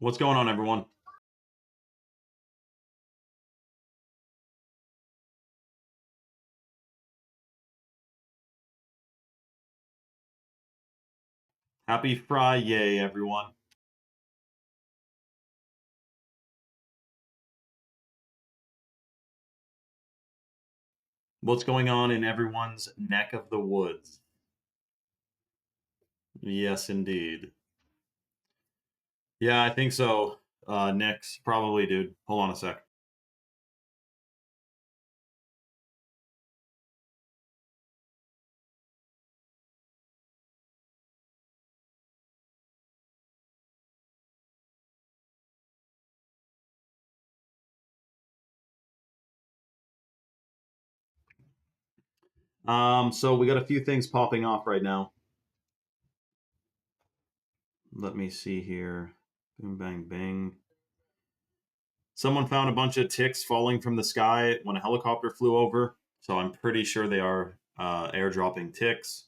What's going on, everyone? Happy Friday, everyone. What's going on in everyone's neck of the woods? Yes, indeed. Yeah, I think so. Next, probably, dude. Hold on a sec. So we got a few things popping off right now. Let me see here. Boom, bang, bang. Someone found a bunch of ticks falling from the sky when a helicopter flew over. So I'm pretty sure they are airdropping ticks,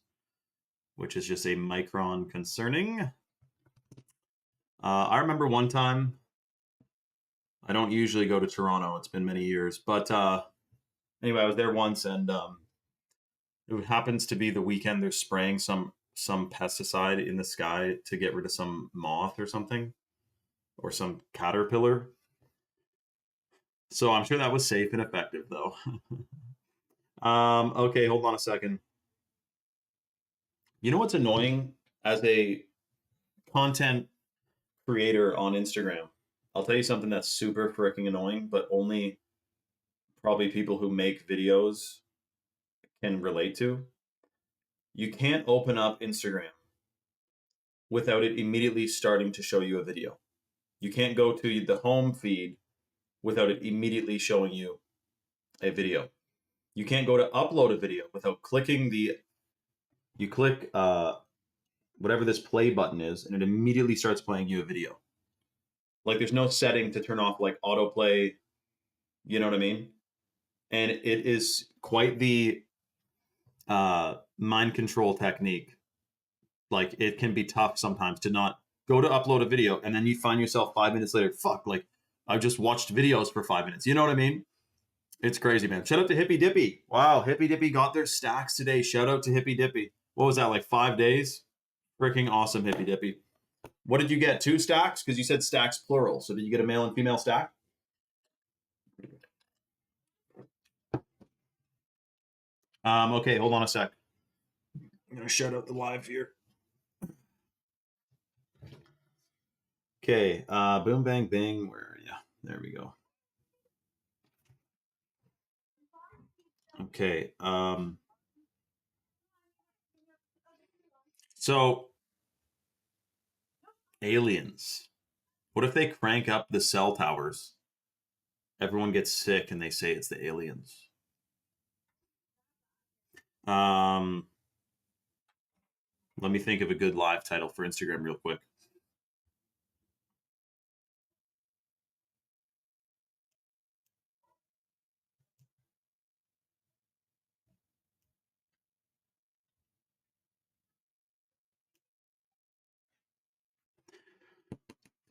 which is just a micron concerning. I remember one time. I don't usually go to Toronto. It's been many years, but anyway, I was there once, and it happens to be the weekend they're spraying some pesticide in the sky to get rid of some moth or something, or some caterpillar. So I'm sure that was safe and effective, though. Okay, hold on a second. You know what's annoying as a content creator on Instagram? I'll tell you something that's super freaking annoying, but only probably people who make videos can relate to. You can't open up Instagram without it immediately starting to show you a video. You can't go to the home feed without it immediately showing you a video. You can't go to upload a video without clicking you click whatever this play button is, and it immediately starts playing you a video. Like there's no setting to turn off like autoplay, you know what I mean? And it is quite the mind control technique. Like it can be tough sometimes to not go to upload a video and then you find yourself 5 minutes later, fuck, like I just watched videos for 5 minutes. You know what I mean? It's crazy, man. Shout out to Hippy Dippy. Wow, Hippy Dippy got their stacks today. Shout out to Hippy Dippy. What was that, like 5 days? Freaking awesome, Hippy Dippy. What did you get? 2 stacks? Because you said stacks plural. So did you get a male and female stack? Okay, hold on a sec. I'm gonna shout out the live here. Okay, boom, bang, bing. Where are you? There we go. Okay. So aliens. What if they crank up the cell towers? Everyone gets sick and they say it's the aliens. Um, Let me think of a good live title for Instagram real quick.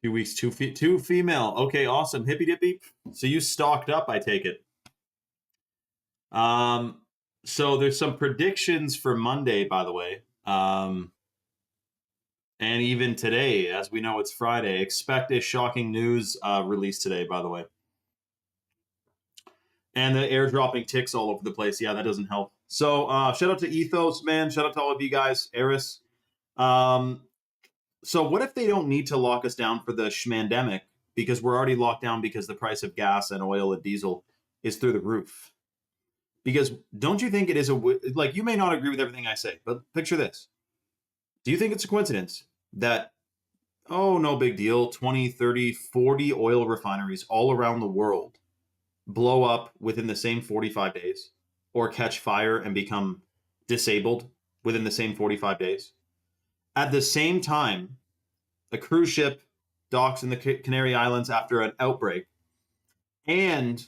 Two female. Okay, awesome. Hippy dippy. So you stocked up, I take it. Um, so there's some predictions for Monday, by the way. And even today, as we know it's Friday, expect a shocking news release today, by the way. And the airdropping ticks all over the place. Yeah, that doesn't help. So shout out to Ethos, man. Shout out to all of you guys. Eris. Um, so what if they don't need to lock us down for the schmandemic because we're already locked down because the price of gas and oil and diesel is through the roof? Because don't you think it is like, you may not agree with everything I say, but picture this. Do you think it's a coincidence that, oh, no big deal, 20, 30, 40 oil refineries all around the world blow up within the same 45 days or catch fire and become disabled within the same 45 days? At the same time, a cruise ship docks in the Canary Islands after an outbreak, and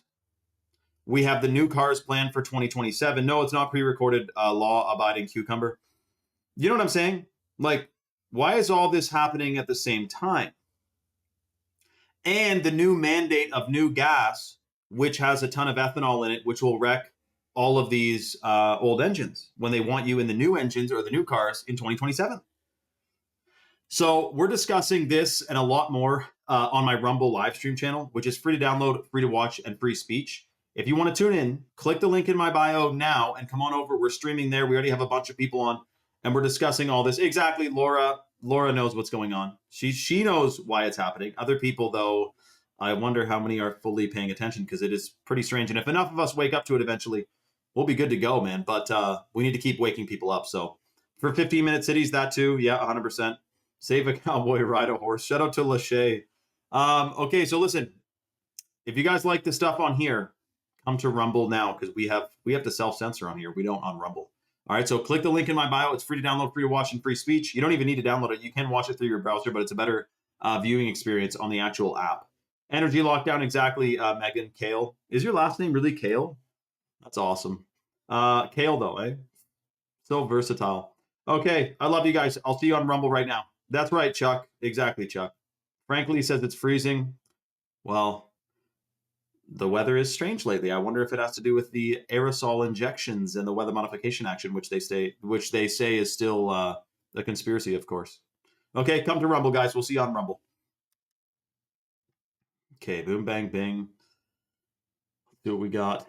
we have the new cars planned for 2027. No, it's not pre-recorded law-abiding cucumber. You know what I'm saying? Like, why is all this happening at the same time? and the new mandate of new gas, which has a ton of ethanol in it, which will wreck all of these old engines when they want you in the new engines or the new cars in 2027. So we're discussing this and a lot more on my Rumble live stream channel, which is free to download, free to watch, and free speech. If you want to tune in, click the link in my bio now and come on over. We're streaming there. We already have a bunch of people on, and we're discussing all this. Exactly, Laura. Laura knows what's going on. She knows why it's happening. Other people, though, I wonder how many are fully paying attention, because it is pretty strange. And if enough of us wake up to it eventually, we'll be good to go, man. But we need to keep waking people up. So for 15-minute cities, that too, yeah, 100%. Save a cowboy, ride a horse. Shout out to Lachey. Okay, so listen, if you guys like the stuff on here, come to Rumble now, because we have to self-censor on here. We don't on Rumble. All right, so click the link in my bio. It's free to download, free to watch, and free speech. You don't even need to download it. You can watch it through your browser, but it's a better viewing experience on the actual app. Energy lockdown, exactly, Megan. Kale. Is your last name really Kale? That's awesome. Kale, though, eh? So versatile. Okay, I love you guys. I'll see you on Rumble right now. That's right, Chuck. Exactly, Chuck. Frankly says it's freezing. Well, the weather is strange lately. I wonder if it has to do with the aerosol injections and the weather modification action, which they say is still a conspiracy, of course. Okay, come to Rumble, guys. We'll see you on Rumble. Okay, boom, bang, bing. Let's see what we got.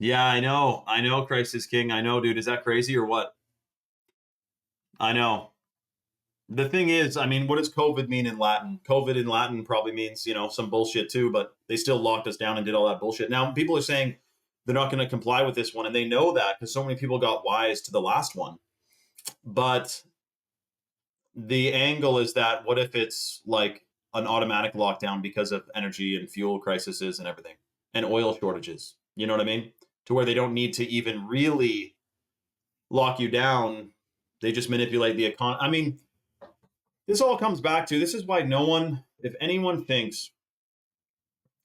Yeah, I know, Christ is King. I know, dude. Is that crazy or what? I know. The thing is, I mean, what does COVID mean in Latin? COVID in Latin probably means, some bullshit too, but they still locked us down and did all that bullshit. Now, people are saying they're not going to comply with this one, and they know that because so many people got wise to the last one. But the angle is that what if it's like an automatic lockdown because of energy and fuel crises and everything and oil shortages? You know what I mean? To where they don't need to even really lock you down. They just manipulate the economy. I mean, this all comes back to, this is why no one, if anyone thinks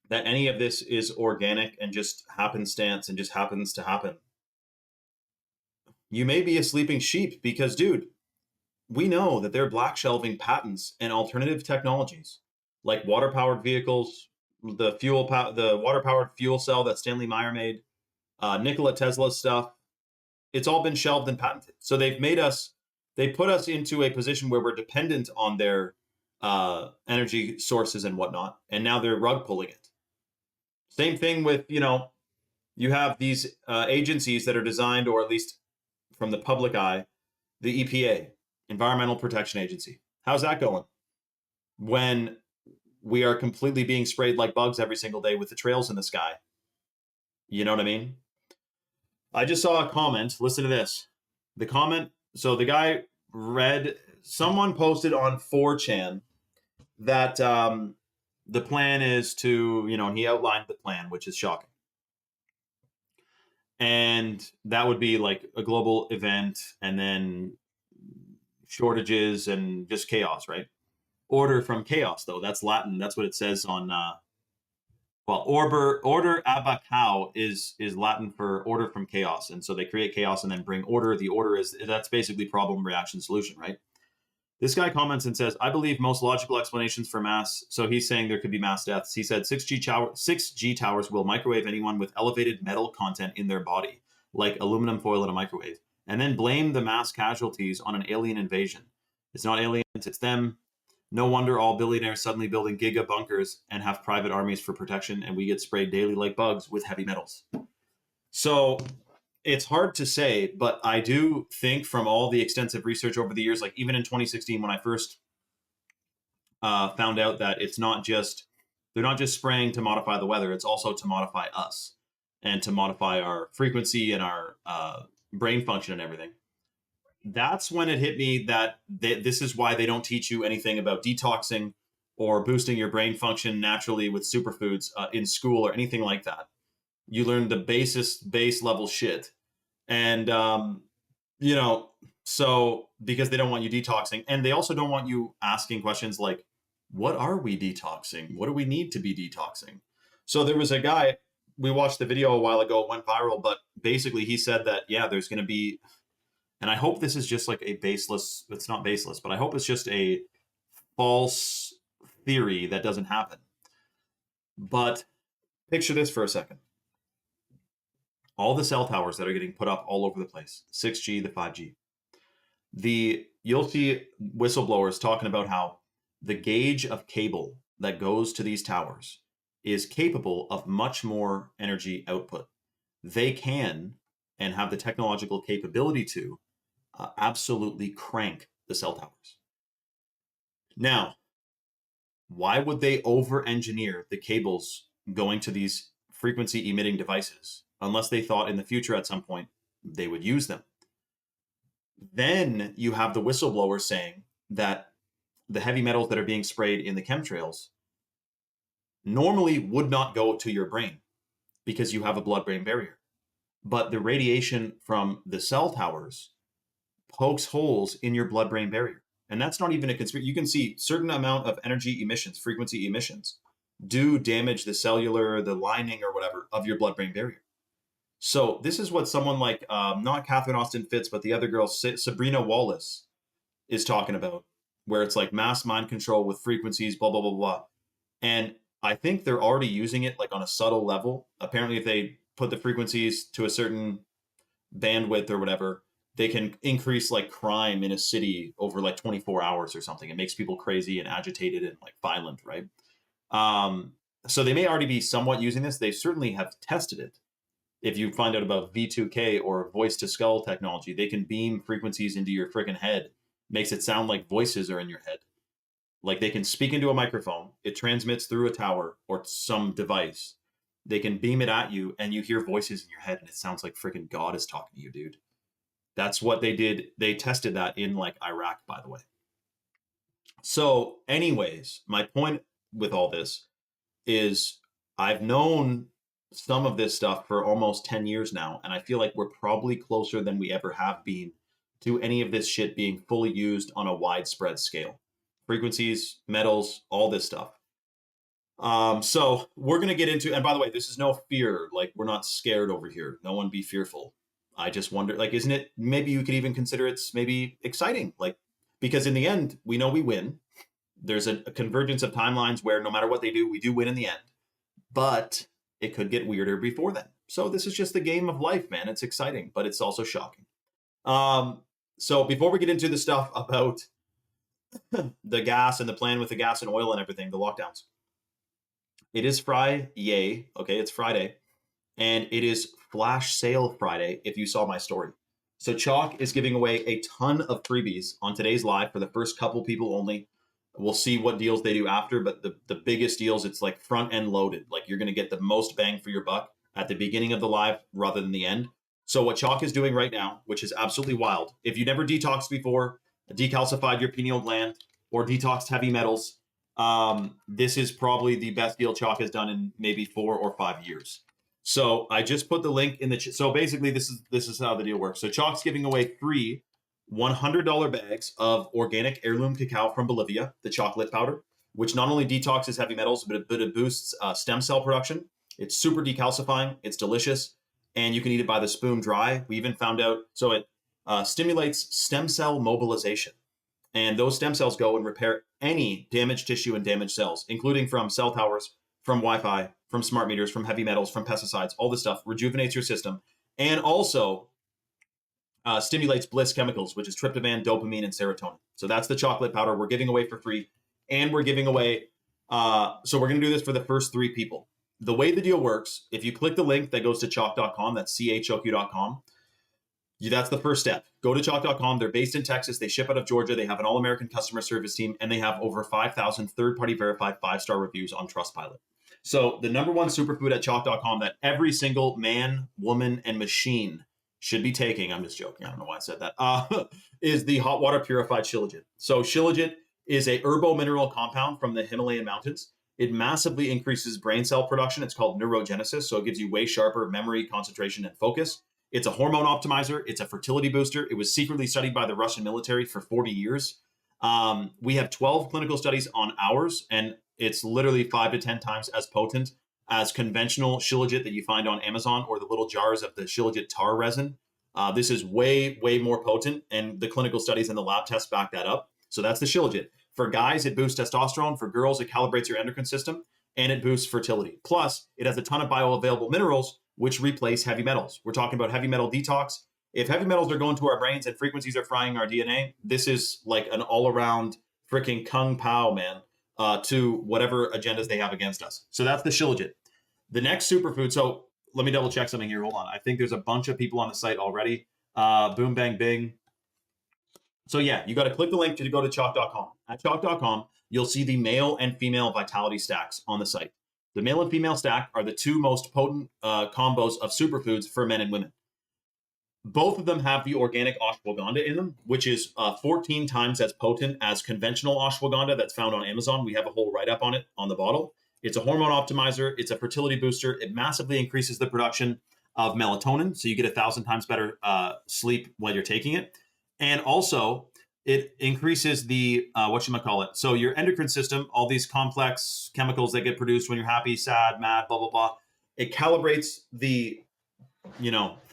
that any of this is organic and just happenstance and just happens to happen, you may be a sleeping sheep, because, dude, we know that they're black shelving patents and alternative technologies like water-powered vehicles, the water-powered fuel cell that Stanley Meyer made, Nikola Tesla stuff. It's all been shelved and patented. So they put us into a position where we're dependent on their energy sources and whatnot, and now they're rug pulling it. Same thing with, you have these agencies that are designed, or at least from the public eye, the EPA, Environmental Protection Agency. How's that going? When we are completely being sprayed like bugs every single day with the trails in the sky. You know what I mean? I just saw a comment. Listen to this. The comment. So the guy someone posted on 4chan that the plan is to, he outlined the plan, which is shocking. And that would be like a global event, and then shortages and just chaos, right? Order from chaos, though. That's Latin. That's what it says on, order abacao is Latin for order from chaos. And so they create chaos and then bring order. The order that's basically problem, reaction, solution, right? This guy comments and says, I believe most logical explanations for mass. So he's saying there could be mass deaths. He said 6G towers will microwave anyone with elevated metal content in their body, like aluminum foil in a microwave, and then blame the mass casualties on an alien invasion. It's not aliens, it's them. No wonder all billionaires suddenly building giga bunkers and have private armies for protection, and we get sprayed daily like bugs with heavy metals. So it's hard to say, but I do think from all the extensive research over the years, like even in 2016, when I first found out that they're not just spraying to modify the weather, it's also to modify us and to modify our frequency and our brain function and everything. That's when it hit me that this is why they don't teach you anything about detoxing or boosting your brain function naturally with superfoods in school or anything like that. You learn the base level shit. And, so because they don't want you detoxing, and they also don't want you asking questions like, what are we detoxing? What do we need to be detoxing? So there was a guy, we watched the video a while ago, it went viral, but basically he said that, yeah, there's going to be and I hope this is just like a baseless, it's not baseless, but I hope it's just a false theory that doesn't happen. But picture this for a second. All the cell towers that are getting put up all over the place, 6G, the 5G. You'll see whistleblowers talking about how the gauge of cable that goes to these towers is capable of much more energy output. They can and have the technological capability to absolutely crank the cell towers. Now, why would they over-engineer the cables going to these frequency emitting devices unless they thought in the future at some point they would use them? Then you have the whistleblower saying that the heavy metals that are being sprayed in the chemtrails normally would not go to your brain because you have a blood-brain barrier. But the radiation from the cell towers pokes holes in your blood-brain barrier. And that's not even a conspiracy. You can see certain amount of energy emissions, frequency emissions, do damage the cellular, the lining or whatever of your blood-brain barrier. So this is what someone like, not Catherine Austin Fitts, but the other girl, Sabrina Wallace, is talking about, where it's like mass mind control with frequencies, blah, blah, blah, blah. And I think they're already using it like on a subtle level. Apparently, if they put the frequencies to a certain bandwidth or whatever, they can increase like crime in a city over like 24 hours or something. It makes people crazy and agitated and like violent, right? So they may already be somewhat using this. They certainly have tested it. If you find out about V2K or voice to skull technology, they can beam frequencies into your freaking head. Makes it sound like voices are in your head. Like they can speak into a microphone. It transmits through a tower or some device. They can beam it at you and you hear voices in your head and it sounds like freaking God is talking to you, dude. That's what they did. They tested that in like Iraq, by the way. So anyways, my point with all this is I've known some of this stuff for almost 10 years now. And I feel like we're probably closer than we ever have been to any of this shit being fully used on a widespread scale. Frequencies, metals, all this stuff. So we're going to get into, and by the way, this is no fear. Like we're not scared over here. No one be fearful. I just wonder, like, isn't it, maybe you could even consider it's maybe exciting, like, because in the end, we know we win. There's a convergence of timelines where no matter what they do, we do win in the end, but it could get weirder before then. So this is just the game of life, man. It's exciting, but it's also shocking. So before we get into the stuff about the gas and the plan with the gas and oil and everything, the lockdowns, it is Friday. Okay, it's Friday. And it is Flash Sale Friday, if you saw my story. So Chalk is giving away a ton of freebies on today's live for the first couple people only. We'll see what deals they do after, but the biggest deals, it's like front end loaded. Like you're going to get the most bang for your buck at the beginning of the live rather than the end. So what Chalk is doing right now, which is absolutely wild, if you never detoxed before, decalcified your pineal gland, or detoxed heavy metals, this is probably the best deal Chalk has done in maybe 4 or 5 years. So I just put the link in the so basically this is how the deal works. So Chalk's giving away free $100 bags of organic heirloom cacao from Bolivia, the chocolate powder, which not only detoxes heavy metals, but it boosts stem cell production. It's super decalcifying. It's delicious. And you can eat it by the spoon dry. We even found out, so it stimulates stem cell mobilization. And those stem cells go and repair any damaged tissue and damaged cells, including from cell towers, from Wi-Fi, from smart meters, from heavy metals, from pesticides, all this stuff rejuvenates your system. And also stimulates bliss chemicals, which is tryptophan, dopamine, and serotonin. So that's the chocolate powder we're giving away for free. And we're giving away, so we're going to do this for the first 3 people. The way the deal works, if you click the link that goes to chalk.com, that's CHOQ.com, that's the first step. Go to chalk.com. They're based in Texas. They ship out of Georgia. They have an all-American customer service team, and they have over 5,000 third-party verified 5-star reviews on Trustpilot. So the number one superfood at chalk.com that every single man, woman, and machine should be taking, I'm just joking, I don't know why I said that, is the hot water purified shilajit. So shilajit is a herbo-mineral compound from the Himalayan mountains. It massively increases brain cell production. It's called neurogenesis, so it gives you way sharper memory, concentration, and focus. It's a hormone optimizer. It's a fertility booster. It was secretly studied by the Russian military for 40 years. We have 12 clinical studies on ours, and it's literally 5 to 10 times as potent as conventional shilajit that you find on Amazon or the little jars of the shilajit tar resin. This is way, way more potent, and the clinical studies and the lab tests back that up. So that's the Shilajit. For guys, it boosts testosterone. For girls, it calibrates your endocrine system, and it boosts fertility. Plus, it has a ton of bioavailable minerals, which replace heavy metals. We're talking about heavy metal detox. If heavy metals are going to our brains and frequencies are frying our DNA, this is like an all-around freaking kung pao, man, to whatever agendas they have against us. So that's the Shilajit. The next superfood, so let me double check something here. Hold on. I think there's a bunch of people on the site already. Boom, bang, bing. So yeah, you got to click the link to go to chalk.com. At chalk.com, you'll see the male and female vitality stacks on the site. The male and female stack are the two most potent combos of superfoods for men and women. Both of them have the organic ashwagandha in them, which is 14 times as potent as conventional ashwagandha that's found on Amazon. We have a whole write-up on it on the bottle. It's a hormone optimizer. It's a fertility booster. It massively increases the production of melatonin, so you get 1,000 times better sleep while you're taking it. And also, it increases the, so your endocrine system, all these complex chemicals that get produced when you're happy, sad, mad, blah, blah, blah. It calibrates the,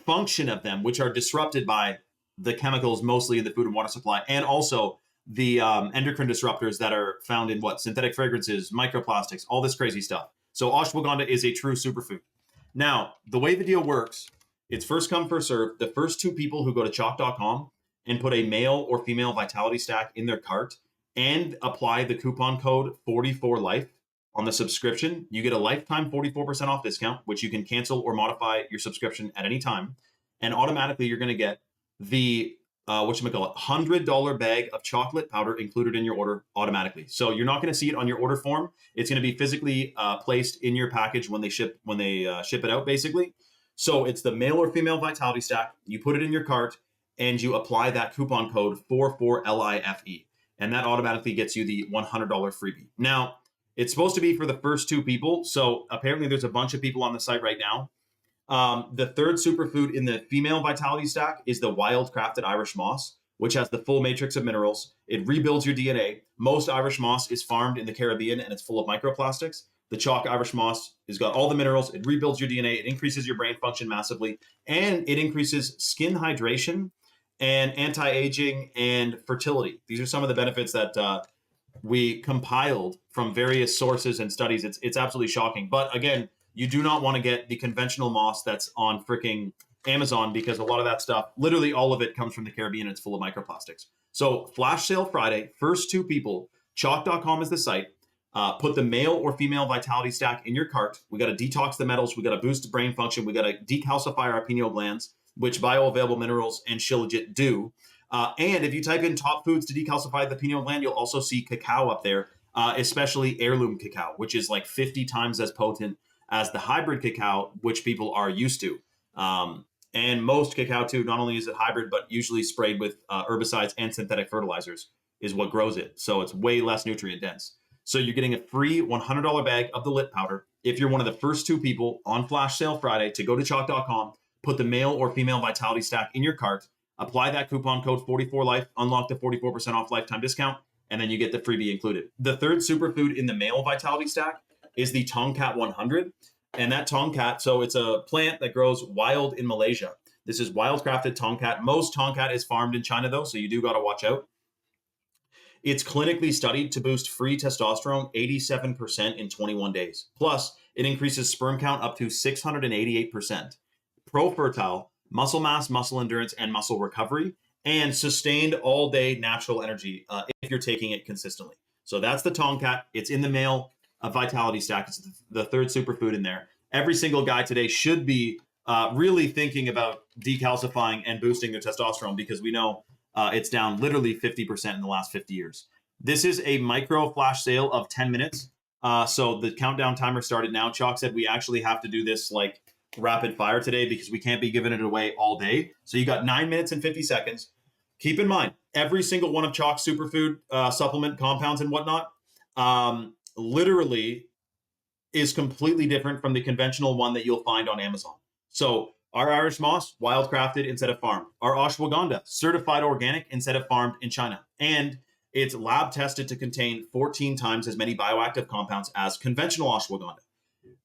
function of them, which are disrupted by the chemicals mostly in the food and water supply, and also the endocrine disruptors that are found in synthetic fragrances, microplastics, all this crazy stuff. So ashwagandha is a true superfood. Now, the way the deal works, it's first come, first serve. The first two people who go to chalk.com and put a male or female vitality stack in their cart and apply the coupon code 44life on the subscription, you get a lifetime 44% off discount, which you can cancel or modify your subscription at any time. And automatically you're going to get the $100 bag of chocolate powder included in your order automatically. So you're not going to see it on your order form. It's going to be physically placed in your package when they ship it out, basically. So it's the male or female vitality stack. You put it in your cart and you apply that coupon code 44LIFE, and that automatically gets you the $100 freebie. Now, it's supposed to be for the first two people. So apparently there's a bunch of people on the site right now. The third superfood in the female vitality stack is the wild crafted Irish moss, which has the full matrix of minerals. It rebuilds your DNA. Most Irish moss is farmed in the Caribbean and it's full of microplastics. The chalk Irish moss has got all the minerals. It rebuilds your DNA. It increases your brain function massively. And it increases skin hydration and anti-aging and fertility. These are some of the benefits that we compiled from various sources and studies. It's absolutely shocking. But again, you do not want to get the conventional moss that's on freaking Amazon, because a lot of that stuff, literally all of it, comes from the Caribbean and it's full of microplastics. So flash sale Friday, first two people, chalk.com is the site. Put the male or female vitality stack in your cart. We got to detox the metals. We got to boost brain function. We got to decalcify our pineal glands, which bioavailable minerals and Shilajit do. And if you type in top foods to decalcify the pineal gland, you'll also see cacao up there, especially heirloom cacao, which is like 50 times as potent as the hybrid cacao, which people are used to. And most cacao too, not only is it hybrid, but usually sprayed with herbicides and synthetic fertilizers is what grows it. So it's way less nutrient dense. So you're getting a free $100 bag of the lit powder if you're one of the first two people on flash sale Friday to go to chalk.com, put the male or female vitality stack in your cart, apply that coupon code 44life, unlock the 44% off lifetime discount, and then you get the freebie included. The third superfood in the male vitality stack is the Tongkat 100. And that Tongkat, so it's a plant that grows wild in Malaysia. This is wild crafted Tongkat. Most Tongkat is farmed in China though, so you do got to watch out. It's clinically studied to boost free testosterone 87% in 21 days. Plus, it increases sperm count up to 688%. Pro-fertile, muscle mass, muscle endurance, and muscle recovery, and sustained all-day natural energy if you're taking it consistently. So that's the Tongkat. It's in the male vitality stack. It's the third superfood in there. Every single guy today should be really thinking about decalcifying and boosting their testosterone, because we know it's down literally 50% in the last 50 years. This is a micro flash sale of 10 minutes. So the countdown timer started now. Chalk said we actually have to do this like rapid fire today because we can't be giving it away all day. So you got 9 minutes and 50 seconds. Keep in mind, every single one of Chalk's superfood supplement compounds and whatnot literally is completely different from the conventional one that you'll find on Amazon. So our Irish moss, wild crafted instead of farmed. Our ashwagandha, certified organic instead of farmed in China. And it's lab tested to contain 14 times as many bioactive compounds as conventional ashwagandha.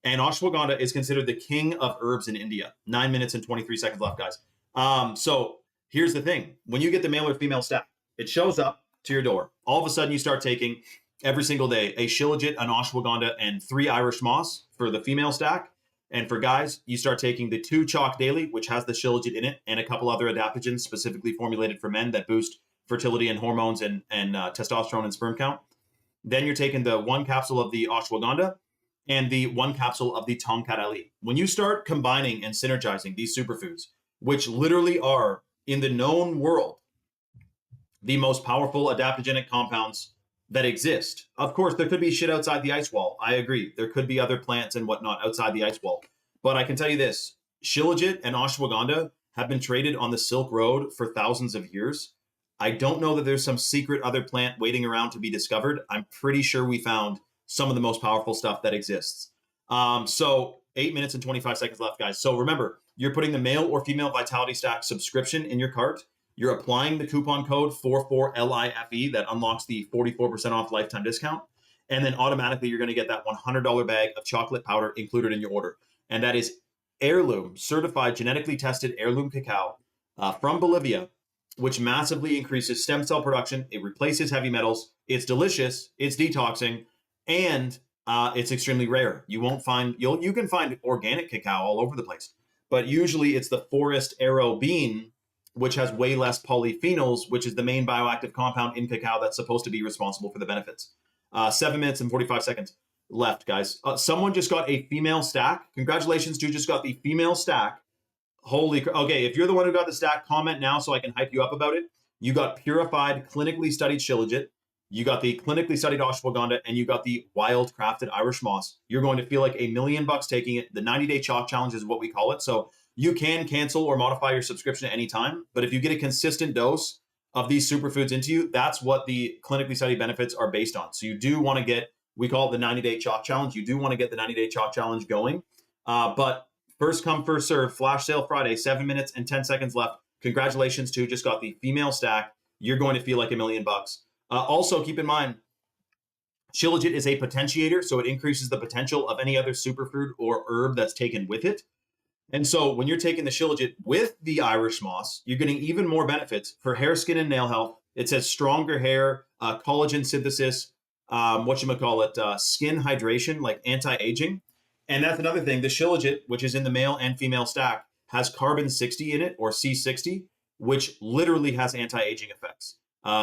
And ashwagandha is considered the king of herbs in India. 9 minutes and 23 seconds left, guys. So here's the thing. When you get the male or female stack, it shows up to your door. All of a sudden you start taking every single day a Shilajit, an ashwagandha, and 3 Irish moss for the female stack. And for guys, you start taking the 2 chalk daily, which has the Shilajit in it, and a couple other adaptogens specifically formulated for men that boost fertility and hormones and testosterone and sperm count. Then you're taking the 1 capsule of the ashwagandha and the 1 capsule of the Tongkat Ali. When you start combining and synergizing these superfoods, which literally are, in the known world, the most powerful adaptogenic compounds that exist. Of course, there could be shit outside the ice wall. I agree. There could be other plants and whatnot outside the ice wall. But I can tell you this, Shilajit and ashwagandha have been traded on the Silk Road for thousands of years. I don't know that there's some secret other plant waiting around to be discovered. I'm pretty sure we found some of the most powerful stuff that exists. So 8 minutes and 25 seconds left, guys. So remember, you're putting the male or female Vitality Stack subscription in your cart. You're applying the coupon code 44LIFE that unlocks the 44% off lifetime discount. And then automatically you're going to get that $100 bag of chocolate powder included in your order. And that is heirloom, certified, genetically tested heirloom cacao from Bolivia, which massively increases stem cell production. It replaces heavy metals. It's delicious. It's detoxing. And it's extremely rare. You won't find, you can find organic cacao all over the place. But usually it's the forest arrow bean, which has way less polyphenols, which is the main bioactive compound in cacao that's supposed to be responsible for the benefits. 7 minutes and 45 seconds left, guys. Someone just got a female stack. Congratulations, dude, just got the female stack. Holy crap. Okay, if you're the one who got the stack, comment now so I can hype you up about it. You got purified, clinically studied Shilajit. You got the clinically studied ashwagandha, and you got the wild crafted Irish moss. You're going to feel like $1 million taking it. The 90-day chalk challenge is what we call it. So you can cancel or modify your subscription at any time. But if you get a consistent dose of these superfoods into you, that's what the clinically studied benefits are based on. So you do want to get, we call it the 90-day chalk challenge. You do want to get the 90-day chalk challenge going. But first come, first serve, flash sale Friday, 7 minutes and 10 seconds left. Congratulations to just got the female stack. You're going to feel like $1 million. Also, keep in mind, Shilajit is a potentiator, so it increases the potential of any other superfood or herb that's taken with it. And so when you're taking the Shilajit with the Irish moss, you're getting even more benefits for hair, skin, and nail health. It says stronger hair, collagen synthesis, skin hydration, like anti-aging. And that's another thing. The Shilajit, which is in the male and female stack, has carbon 60 in it, or C60, which literally has anti-aging effects.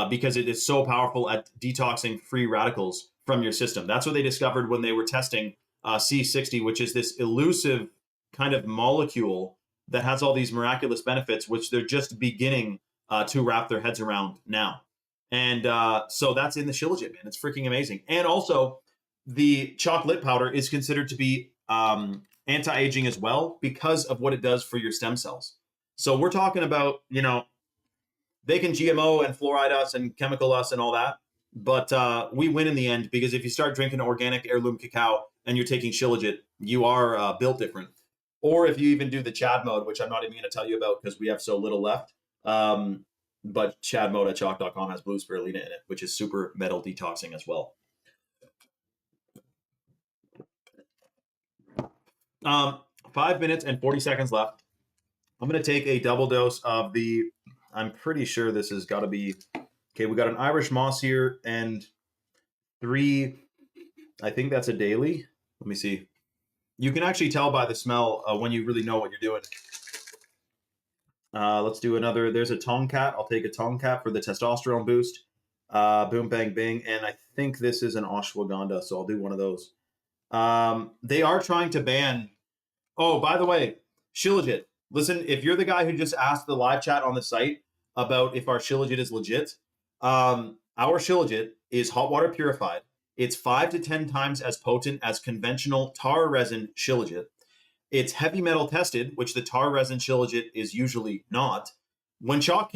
Because it is so powerful at detoxing free radicals from your system. That's what they discovered when they were testing C60, which is this elusive kind of molecule that has all these miraculous benefits, which they're just beginning to wrap their heads around now. And so that's in the Shilajit, man. It's freaking amazing. And also, the chocolate powder is considered to be anti-aging as well because of what it does for your stem cells. So we're talking about, they can GMO and fluoride us and chemical us and all that, but we win in the end because if you start drinking organic heirloom cacao and you're taking Shilajit, you are built different. Or if you even do the Chad mode, which I'm not even going to tell you about because we have so little left, but Chad mode at chalk.com has blue spirulina in it, which is super metal detoxing as well. 5 minutes and 40 seconds left. I'm going to take a double dose of the, I'm pretty sure this has got to be, okay, we got an Irish moss here and 3, I think that's a daily. Let me see. You can actually tell by the smell when you really know what you're doing. Let's do another. There's a Tongkat. I'll take a Tongkat for the testosterone boost. Boom, bang, bing. And I think this is an ashwagandha, so I'll do one of those. They are trying to ban. Oh, by the way, Shilajit. Listen, if you're the guy who just asked the live chat on the site about if our Shilajit is legit, our Shilajit is hot water purified. It's 5 to 10 times as potent as conventional tar resin Shilajit. It's heavy metal tested, which the tar resin Shilajit is usually not. When chalk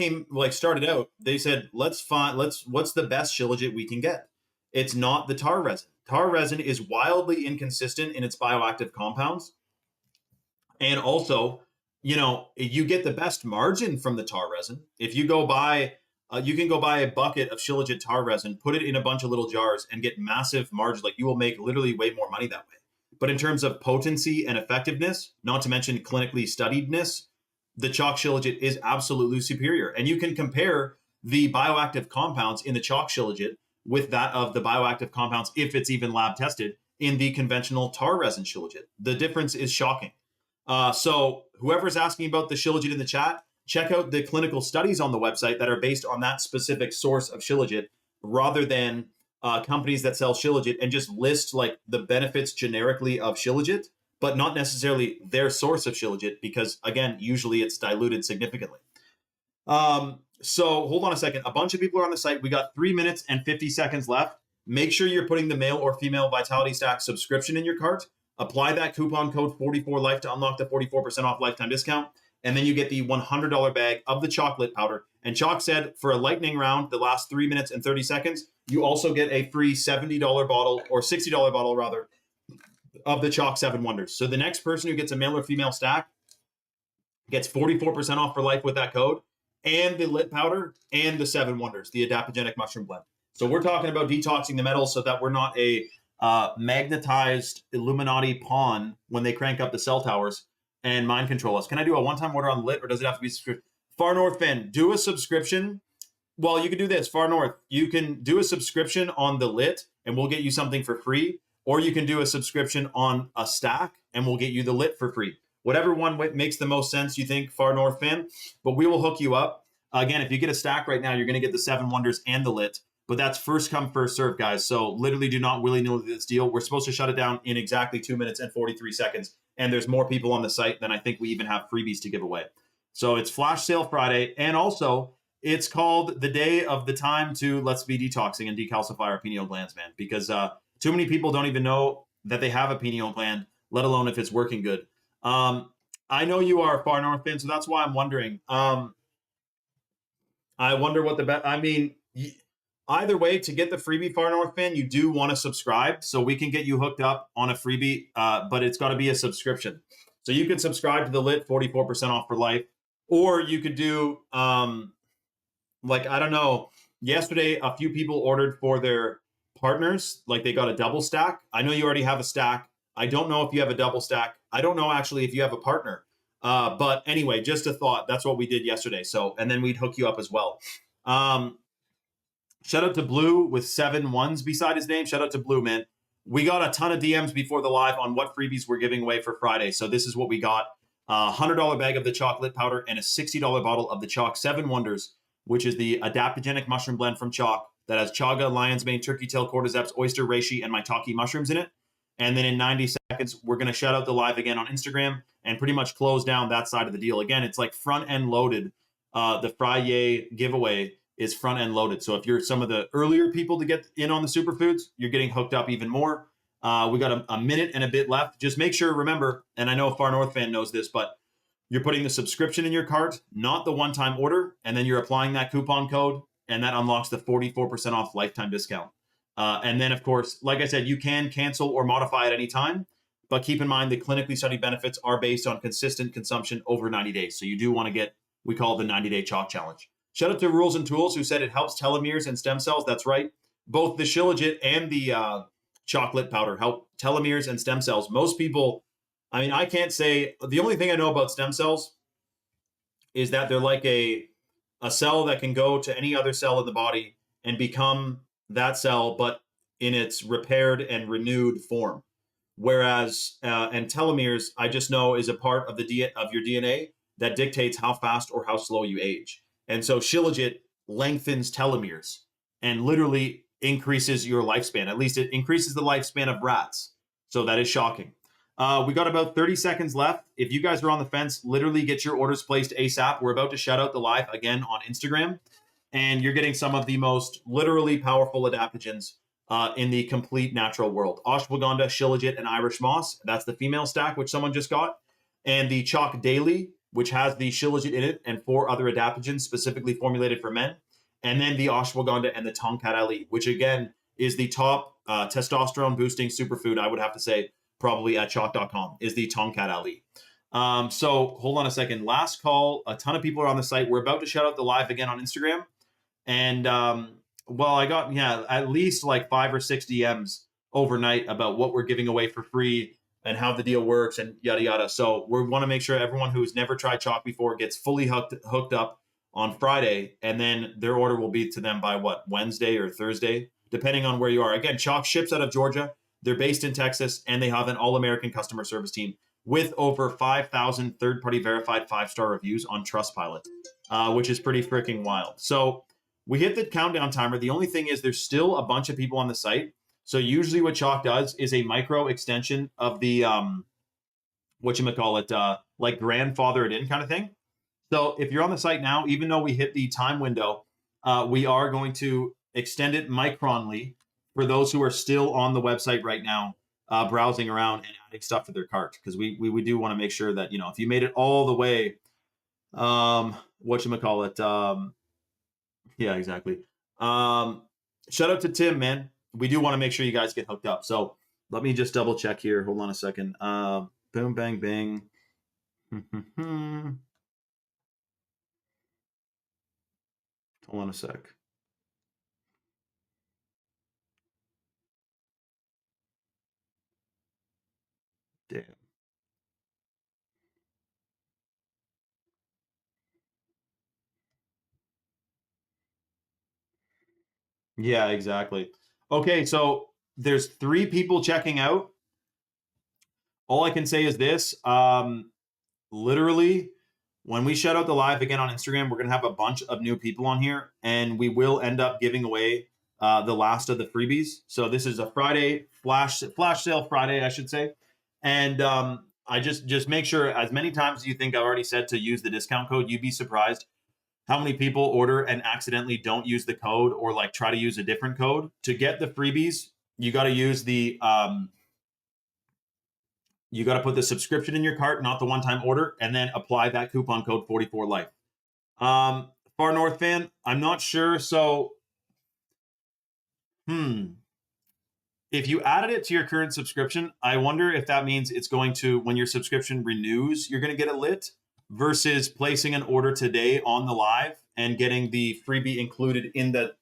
started out, they said, what's the best Shilajit we can get? It's not the tar resin. Tar resin is wildly inconsistent in its bioactive compounds. And also, you get the best margin from the tar resin. If you go buy, you can go buy a bucket of Shilajit tar resin, put it in a bunch of little jars and get massive margins. Like you will make literally way more money that way. But in terms of potency and effectiveness, not to mention clinically studiedness, the chalk shilajit is absolutely superior. And you can compare the bioactive compounds in the chalk shilajit with that of the bioactive compounds, if it's even lab tested, in the conventional tar resin shilajit. The difference is shocking. So whoever's asking about the shilajit in the chat, check out the clinical studies on the website that are based on that specific source of shilajit, rather than companies that sell shilajit and just list like the benefits generically of shilajit, but not necessarily their source of shilajit, because again, usually it's diluted significantly. So hold on a second. A bunch of people are on the site. We got 3 minutes and 50 seconds left. Make sure you're putting the male or female Vitality Stack subscription in your cart. Apply that coupon code 44life to unlock the 44% off lifetime discount. And then you get the $100 bag of the chocolate powder. And Chalk said for a lightning round, the last 3 minutes and 30 seconds, you also get a free $70 bottle, or $60 bottle rather, of the Chalk 7 Wonders. So the next person who gets a male or female stack gets 44% off for life with that code, and the lit powder and the 7 Wonders, the adaptogenic mushroom blend. So we're talking about detoxing the metals so that we're not a magnetized Illuminati pawn when they crank up the cell towers and mind control us. Can I do a one-time order on lit, or does it have to be subscription? Far North fan, do a subscription. Well, you can do this, Far North. You can do a subscription on the lit and we'll get you something for free. Or you can do a subscription on a stack and we'll get you the lit for free. Whatever one makes the most sense, you think, Far North fan, but we will hook you up. Again, if you get a stack right now, you're going to get the 7 Wonders and the lit, but that's first come, first serve, guys. So literally do not willy-nilly this deal. We're supposed to shut it down in exactly 2 minutes and 43 seconds. And there's more people on the site than I think we even have freebies to give away. So it's Flash Sale Friday. And also it's called the day of the time to let's be detoxing and decalcify our pineal glands, man, because too many people don't even know that they have a pineal gland, let alone if it's working good. I know you are a Far North fan, so that's why I'm wondering. I wonder what the best. I mean, either way, to get the freebie, Far North fan, you do want to subscribe, so we can get you hooked up on a freebie. But it's got to be a subscription. So you could subscribe to the lit, 44% off for life, or you could do like, I don't know. Yesterday, a few people ordered for their partners, like they got a double stack. I know you already have a stack. I don't know if you have a double stack. I don't know actually if you have a partner. But anyway, just a thought. That's what we did yesterday. So, and then we'd hook you up as well. Shout out to Blue with 7 ones beside his name. Shout out to Blue, man. We got a ton of DMs before the live on what freebies we're giving away for Friday. So this is what we got. $100 bag of the chocolate powder and a $60 bottle of the Chalk 7 Wonders, which is the adaptogenic mushroom blend from Chalk that has chaga, lion's mane, turkey tail, cordyceps, oyster, reishi, and maitake mushrooms in it. And then in 90 seconds, we're going to shout out the live again on Instagram and pretty much close down that side of the deal. Again, it's like front end loaded. The Friday giveaway is front end loaded. So if you're some of the earlier people to get in on the superfoods, you're getting hooked up even more. We got a minute and a bit left. Just make sure, remember, and I know a Far North fan knows this, but you're putting the subscription in your cart, not the one-time order, and then you're applying that coupon code, and that unlocks the 44% off lifetime discount. And then, of course, like I said, you can cancel or modify at any time, but keep in mind the clinically studied benefits are based on consistent consumption over 90 days. So you do want to get, we call it the 90-day chalk challenge. Shout out to Rules and Tools, who said it helps telomeres and stem cells. That's right. Both the shilajit and the chocolate powder help telomeres and stem cells. Most people, I mean, I can't say, the only thing I know about stem cells is that they're like a cell that can go to any other cell in the body and become that cell, but in its repaired and renewed form. Whereas, and telomeres, I just know is a part of of your DNA that dictates how fast or how slow you age. And so shilajit lengthens telomeres and literally increases your lifespan. At least it increases the lifespan of rats. So that is shocking. We got about 30 seconds left. If you guys are on the fence, literally get your orders placed ASAP. We're about to shout out the live again on Instagram. And you're getting some of the most literally powerful adaptogens in the complete natural world. Ashwagandha, shilajit, and Irish moss. That's the female stack, which someone just got. And the Chalk Daily, which has the shilajit in it and 4 other adaptogens specifically formulated for men. And then the ashwagandha and the Tongkat Ali, which again is the top testosterone boosting superfood, I would have to say, probably at chalk.com, is the Tongkat Ali. So hold on a second. Last call. A ton of people are on the site. We're about to shout out the live again on Instagram. And well, I got, at least like 5 or 6 DMs overnight about what we're giving away for free and how the deal works and yada yada. So we want to make sure everyone who's never tried chalk before gets fully hooked up on Friday, and then their order will be to them by what, Wednesday or Thursday, depending on where you are. Again, Chalk ships out of Georgia. They're based in Texas, and they have an all-American customer service team with over 5,000 third-party verified 5-star reviews on Trustpilot, which is pretty freaking wild. So we hit the countdown timer. The only thing is there's still a bunch of people on the site. So usually what Chalk does is a micro extension of the whatchamacallit, like grandfather it in kind of thing. So if you're on the site now, even though we hit the time window, we are going to extend it micronly for those who are still on the website right now, browsing around and adding stuff to their cart. Because we do want to make sure that, if you made it all the way, whatchamacallit, yeah, exactly. Shout out to Tim, man. We do want to make sure you guys get hooked up. So let me just double check here. Hold on a second. Boom, bang, bang. Hold on a sec. Damn. Yeah, exactly. Okay, so there's 3 people checking out. All I can say is this. Literally, when we shut out the live again on Instagram, we're going to have a bunch of new people on here, and we will end up giving away the last of the freebies. So this is a Friday, flash sale Friday, I should say. And I just make sure, as many times as you think I've already said to use the discount code, you'd be surprised how many people order and accidentally don't use the code or like try to use a different code. To get the freebies, you got to use the you got to put the subscription in your cart, not the one-time order, and then apply that coupon code 44life. Far North fan, I'm not sure. So, if you added it to your current subscription, I wonder if that means it's going to, when your subscription renews, you're going to get it lit versus placing an order today on the live and getting the freebie included in the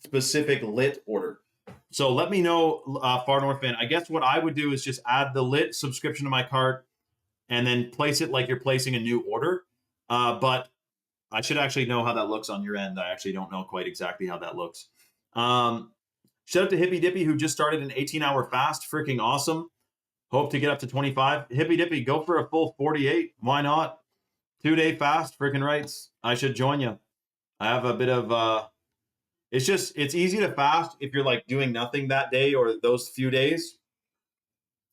specific lit order. So let me know, Far North fan. I guess what I would do is just add the lit subscription to my cart and then place it like you're placing a new order. But I should actually know how that looks on your end. I actually don't know quite exactly how that looks. Shout out to Hippy Dippy, who just started an 18-hour fast. Freaking awesome. Hope to get up to 25. Hippy Dippy, go for a full 48. Why not? 2-day fast, freaking rights. I should join you. I have a bit of it's easy to fast if you're like doing nothing that day or those few days.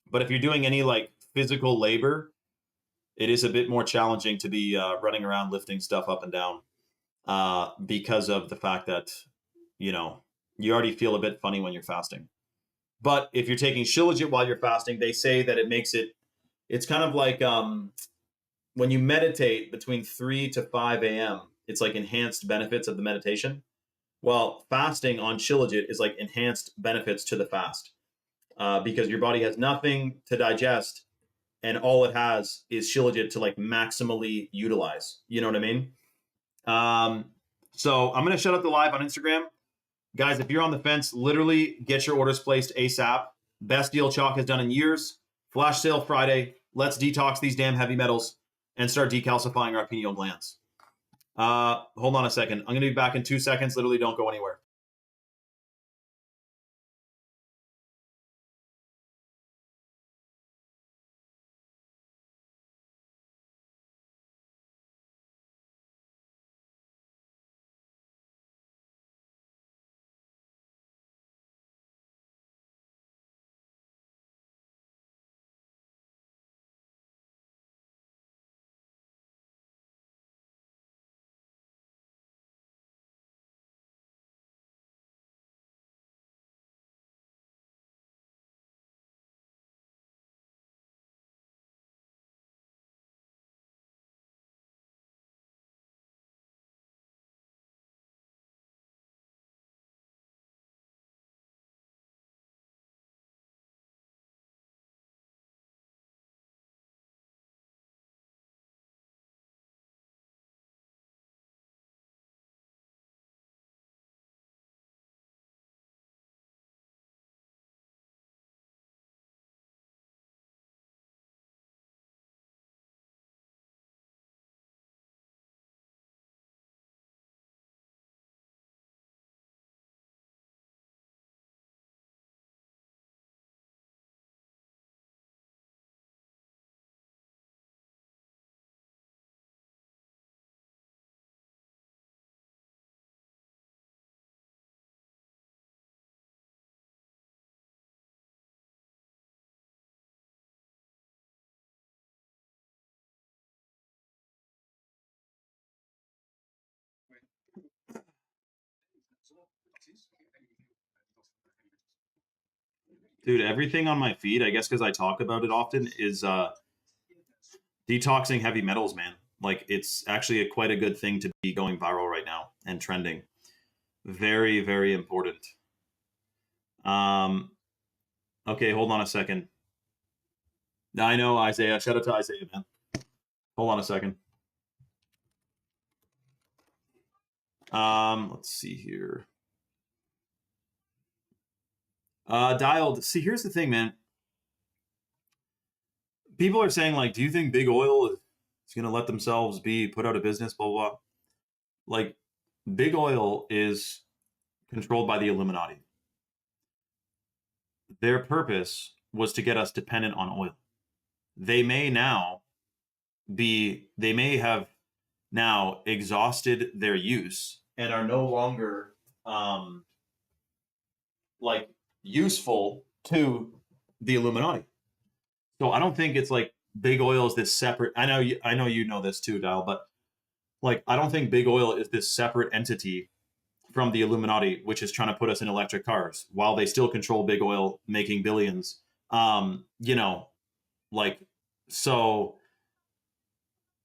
But if you're doing any like physical labor, it is a bit more challenging to be running around lifting stuff up and down because of the fact that, you already feel a bit funny when you're fasting. But if you're taking Shilajit while you're fasting, they say that it's kind of like when you meditate between 3 to 5 a.m., it's like enhanced benefits of the meditation. Well, fasting on Shilajit is like enhanced benefits to the fast because your body has nothing to digest and all it has is Shilajit to like maximally utilize. You know what I mean? So I'm going to shut up the live on Instagram. Guys, if you're on the fence, literally get your orders placed ASAP. Best deal Chalk has done in years. Flash sale Friday. Let's detox these damn heavy metals and start decalcifying our pineal glands. Hold on a second. I'm going to be back in 2 seconds. Literally don't go anywhere. Dude, everything on my feed, I guess because I talk about it often, is detoxing heavy metals, man. Like it's actually quite a good thing to be going viral right now and trending. Very, very important. Um, okay, hold on a second. I know Isaiah. Shout out to Isaiah, man. Hold on a second. Let's see here. Dialed. See, here's the thing, man. People are saying, like, do you think big oil is going to let themselves be put out of business? Blah, blah, blah. Like, big oil is controlled by the Illuminati. Their purpose was to get us dependent on oil. They may now they may have now exhausted their use and are no longer um, like useful to the Illuminati. So I don't think it's like big oil is this separate. I know you know this too, Dial, but like I don't think big oil is this separate entity from the Illuminati, which is trying to put us in electric cars while they still control big oil, making billions. You know, like so.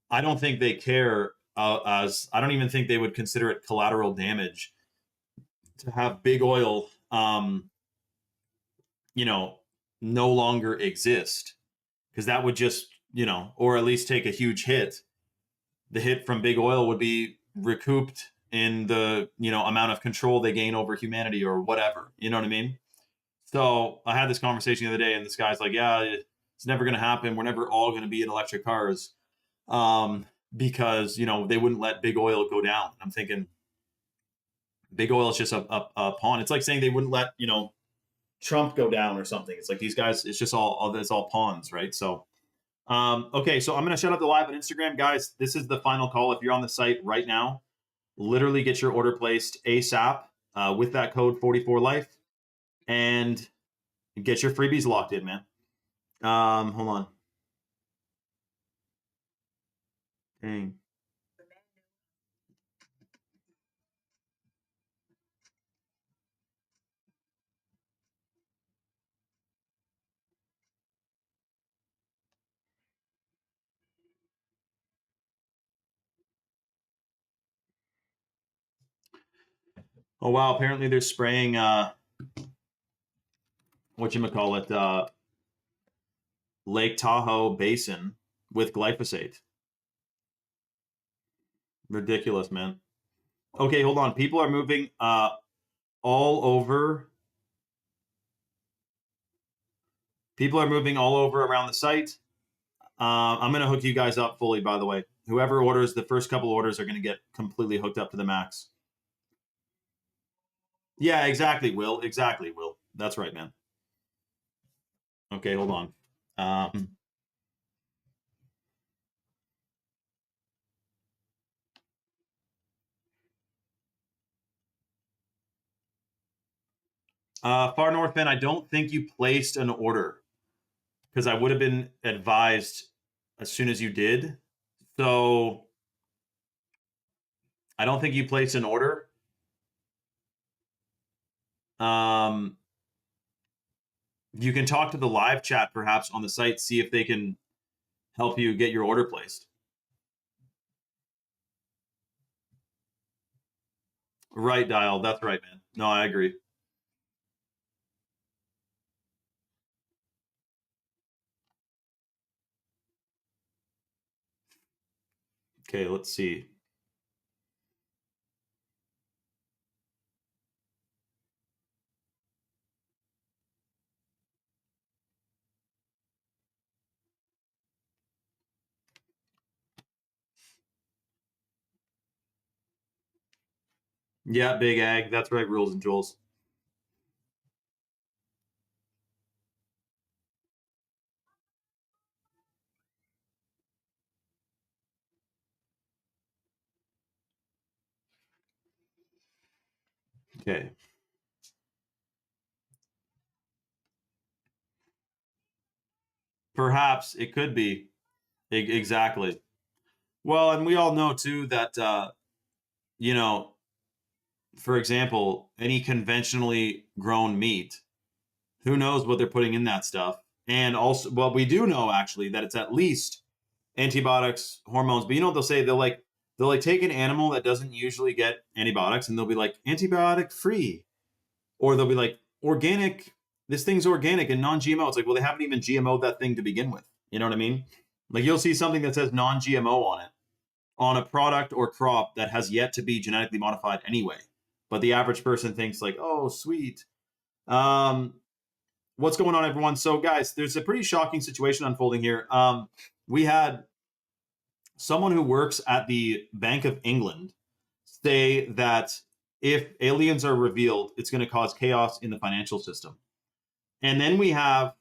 I don't think they care as I don't even think they would consider it collateral damage to have big oil, you know, no longer exist because that would just, you know, or at least take a huge hit. The hit from big oil would be recouped in the, you know, amount of control they gain over humanity or whatever. You know what I mean? So I had this conversation the other day, and this guy's like, "Yeah, it's never going to happen. We're never all going to be in electric cars, because you know they wouldn't let big oil go down." I'm thinking, big oil is just a pawn. It's like saying they wouldn't let Trump go down or something. It's like these guys. It's just it's all pawns, right? So okay, so I'm going to shut up the live on Instagram. Guys, this is the final call. If you're on the site right now, literally get your order placed ASAP with that code 44life and get your freebies locked in, man. Hold on. Dang. Oh, wow. Apparently they're spraying, whatchamacallit, Lake Tahoe Basin with glyphosate. Ridiculous, man. Okay, hold on. People are moving all over. People are moving all over around the site. I'm going to hook you guys up fully, by the way. Whoever orders, the first couple orders are going to get completely hooked up to the max. Yeah, exactly, Will. Exactly, Will. That's right, man. Okay, hold on. Far North fan, I don't think you placed an order because I would have been advised as soon as you did. So I don't think you placed an order. Um, you can talk to the live chat perhaps on the site, see if they can help you get your order placed. Right, Dial. That's right, man. No, I agree. Okay, let's see. Yeah, Big Ag. That's right, Rules and Jules. Okay. Perhaps it could be. Exactly. Well, and we all know too that you know, for example, any conventionally grown meat who knows what they're putting in that stuff. And also, well, we do know actually that it's at least antibiotics, hormones. But you know what they'll say? They'll take an animal that doesn't usually get antibiotics, and they'll be like antibiotic free, or they'll be like organic. This thing's organic and non-GMO. It's like, well, they haven't even GMO'd that thing to begin with. You know what I mean? Like you'll see something that says non-GMO on it, on a product or crop that has yet to be genetically modified anyway. But the average person thinks like, oh, sweet. What's going on, everyone? So, guys, there's a pretty shocking situation unfolding here. We had someone who works at the Bank of England say that if aliens are revealed, it's going to cause chaos in the financial system. And then we have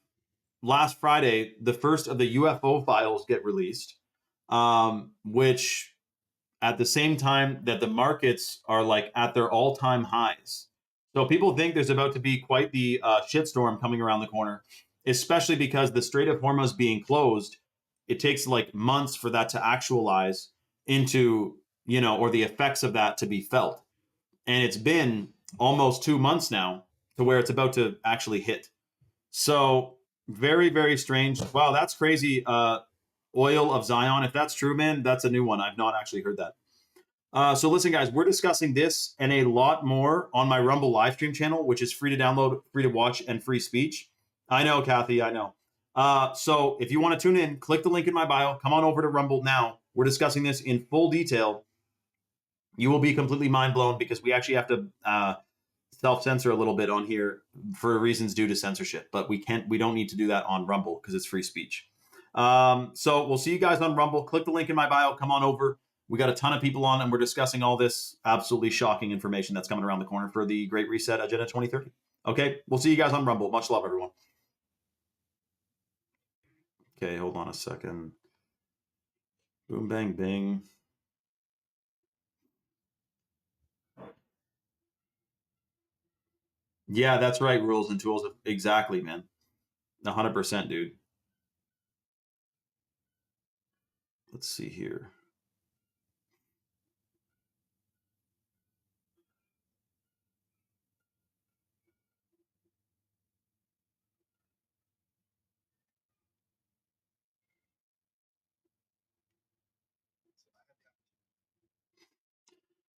last Friday, the first of the UFO files get released, which at the same time that the markets are like at their all-time highs. So people think there's about to be quite the shitstorm coming around the corner, especially because the Strait of Hormuz being closed, it takes like months for that to actualize into, or the effects of that to be felt. And it's been almost 2 months now to where it's about to actually hit. So very, very strange. Wow, that's crazy. Oil of Zion. If that's true, man, that's a new one. I've not actually heard that. So listen, guys, we're discussing this and a lot more on my Rumble live stream channel, which is free to download, free to watch, and free speech. I know, Kathy, I know. So if you want to tune in, click the link in my bio. Come on over to Rumble now. We're discussing this in full detail. You will be completely mind blown because we actually have to self-censor a little bit on here for reasons due to censorship, but we don't need to do that on Rumble because it's free speech. So we'll see you guys on Rumble. Click the link in my bio. Come on over. We got a ton of people on, and we're discussing all this absolutely shocking information that's coming around the corner for the Great Reset Agenda 2030. Okay, we'll see you guys on Rumble. Much love, everyone. Okay, hold on a second. Boom, bang, bing. Yeah, that's right. Rules and tools. Exactly, man. 100%, dude. Let's see here.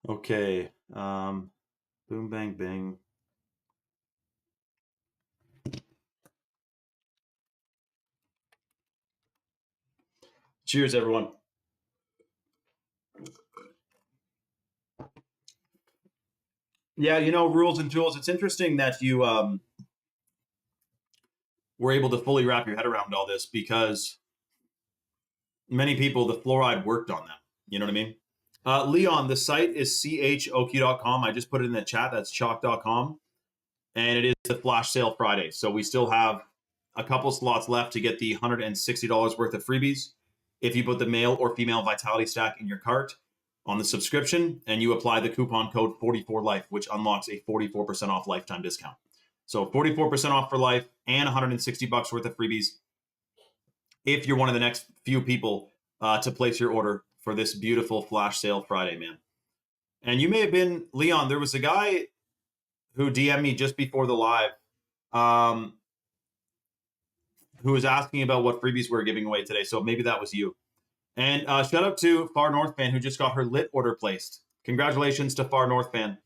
Okay. Boom, bang, bing. Cheers, everyone. Yeah, rules and tools. It's interesting that you were able to fully wrap your head around all this because many people, the fluoride worked on them. You know what I mean? Leon, the site is choq.com. I just put it in the chat. That's chalk.com. And it is the flash sale Friday. So we still have a couple slots left to get the $160 worth of freebies. If you put the male or female Vitality Stack in your cart on the subscription and you apply the coupon code 44life, which unlocks a 44% off lifetime discount. So 44% off for life and $160 worth of freebies if you're one of the next few people to place your order for this beautiful flash sale Friday, man. And you may have been, Leon, there was a guy who DM'd me just before the live who was asking about what freebies we're giving away today. So maybe that was you. And shout out to Far North Fan who just got her lit order placed. Congratulations to Far North Fan.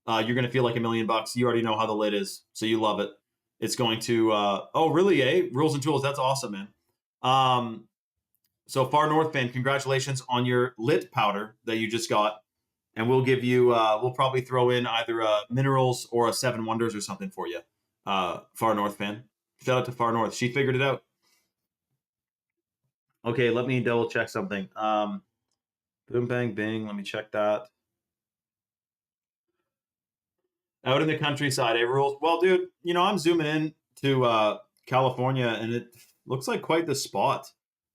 You're going to feel like $1 million. You already know how the lit is, so you love it. It's going to, oh, really, eh? Rules and tools. That's awesome, man. So Far North Fan, congratulations on your lit powder that you just got. And we'll give you, we'll probably throw in either minerals or a 7 Wonders or something for you. Far North Fan. Shout out to Far North. She figured it out. Okay, let me double check something. Boom, bang, bing. Let me check that. Out in the countryside, eh, Rules? Well, dude, I'm zooming in to California, and it looks like quite the spot.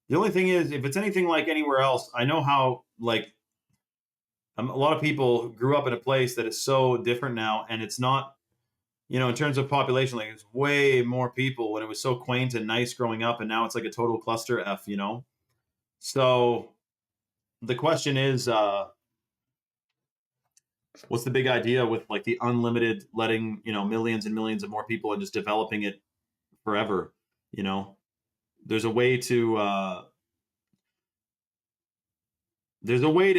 The only thing is, if it's anything like anywhere else, I know how, like, a lot of people grew up in a place that is so different now, and it's not, in terms of population, like, it's way more people when it was so quaint and nice growing up, and now it's like a total cluster F, So the question is, what's the big idea with like the unlimited letting, millions and millions of more people and just developing it forever. There's a way to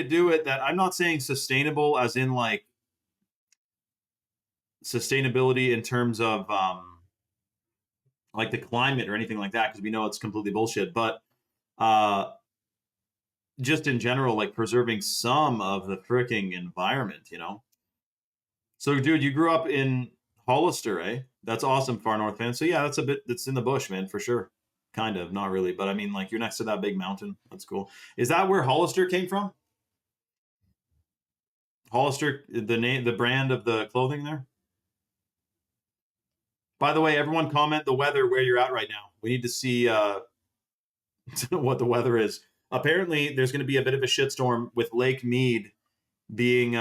do it that I'm not saying sustainable as in like sustainability in terms of like the climate or anything like that, because we know it's completely bullshit, but uh just in general, like preserving some of the freaking environment. So dude, you grew up in Hollister, eh? That's awesome, far north fan. So yeah, that's in the bush, man, for sure. Kind of, not really, but I mean, like, you're next to that big mountain. That's cool. Is that where Hollister came from? Hollister, the brand of the clothing there? By the way, everyone comment the weather where you're at right now. We need to see what the weather is. Apparently, there's going to be a bit of a shitstorm with Lake Mead being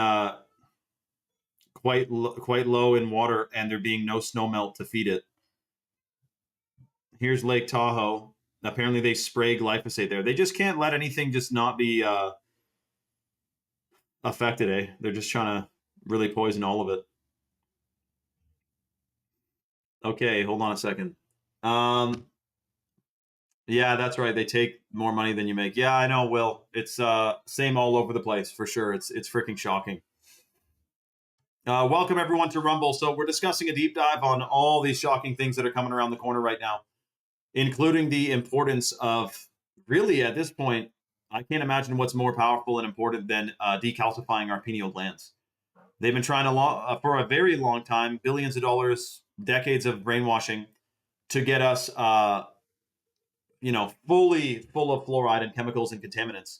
quite low in water, and there being no snow melt to feed it. Here's Lake Tahoe. Apparently, they spray glyphosate there. They just can't let anything just not be affected, eh? They're just trying to really poison all of it. Okay, hold on a second. Yeah, that's right. They take more money than you make. Yeah, I know, Will. It's same all over the place for sure. It's freaking shocking. Welcome everyone to Rumble. So we're discussing a deep dive on all these shocking things that are coming around the corner right now, including the importance of, really at this point, I can't imagine what's more powerful and important than decalcifying our pineal glands. They've been trying for a very long time, billions of dollars, decades of brainwashing to get us fully full of fluoride and chemicals and contaminants.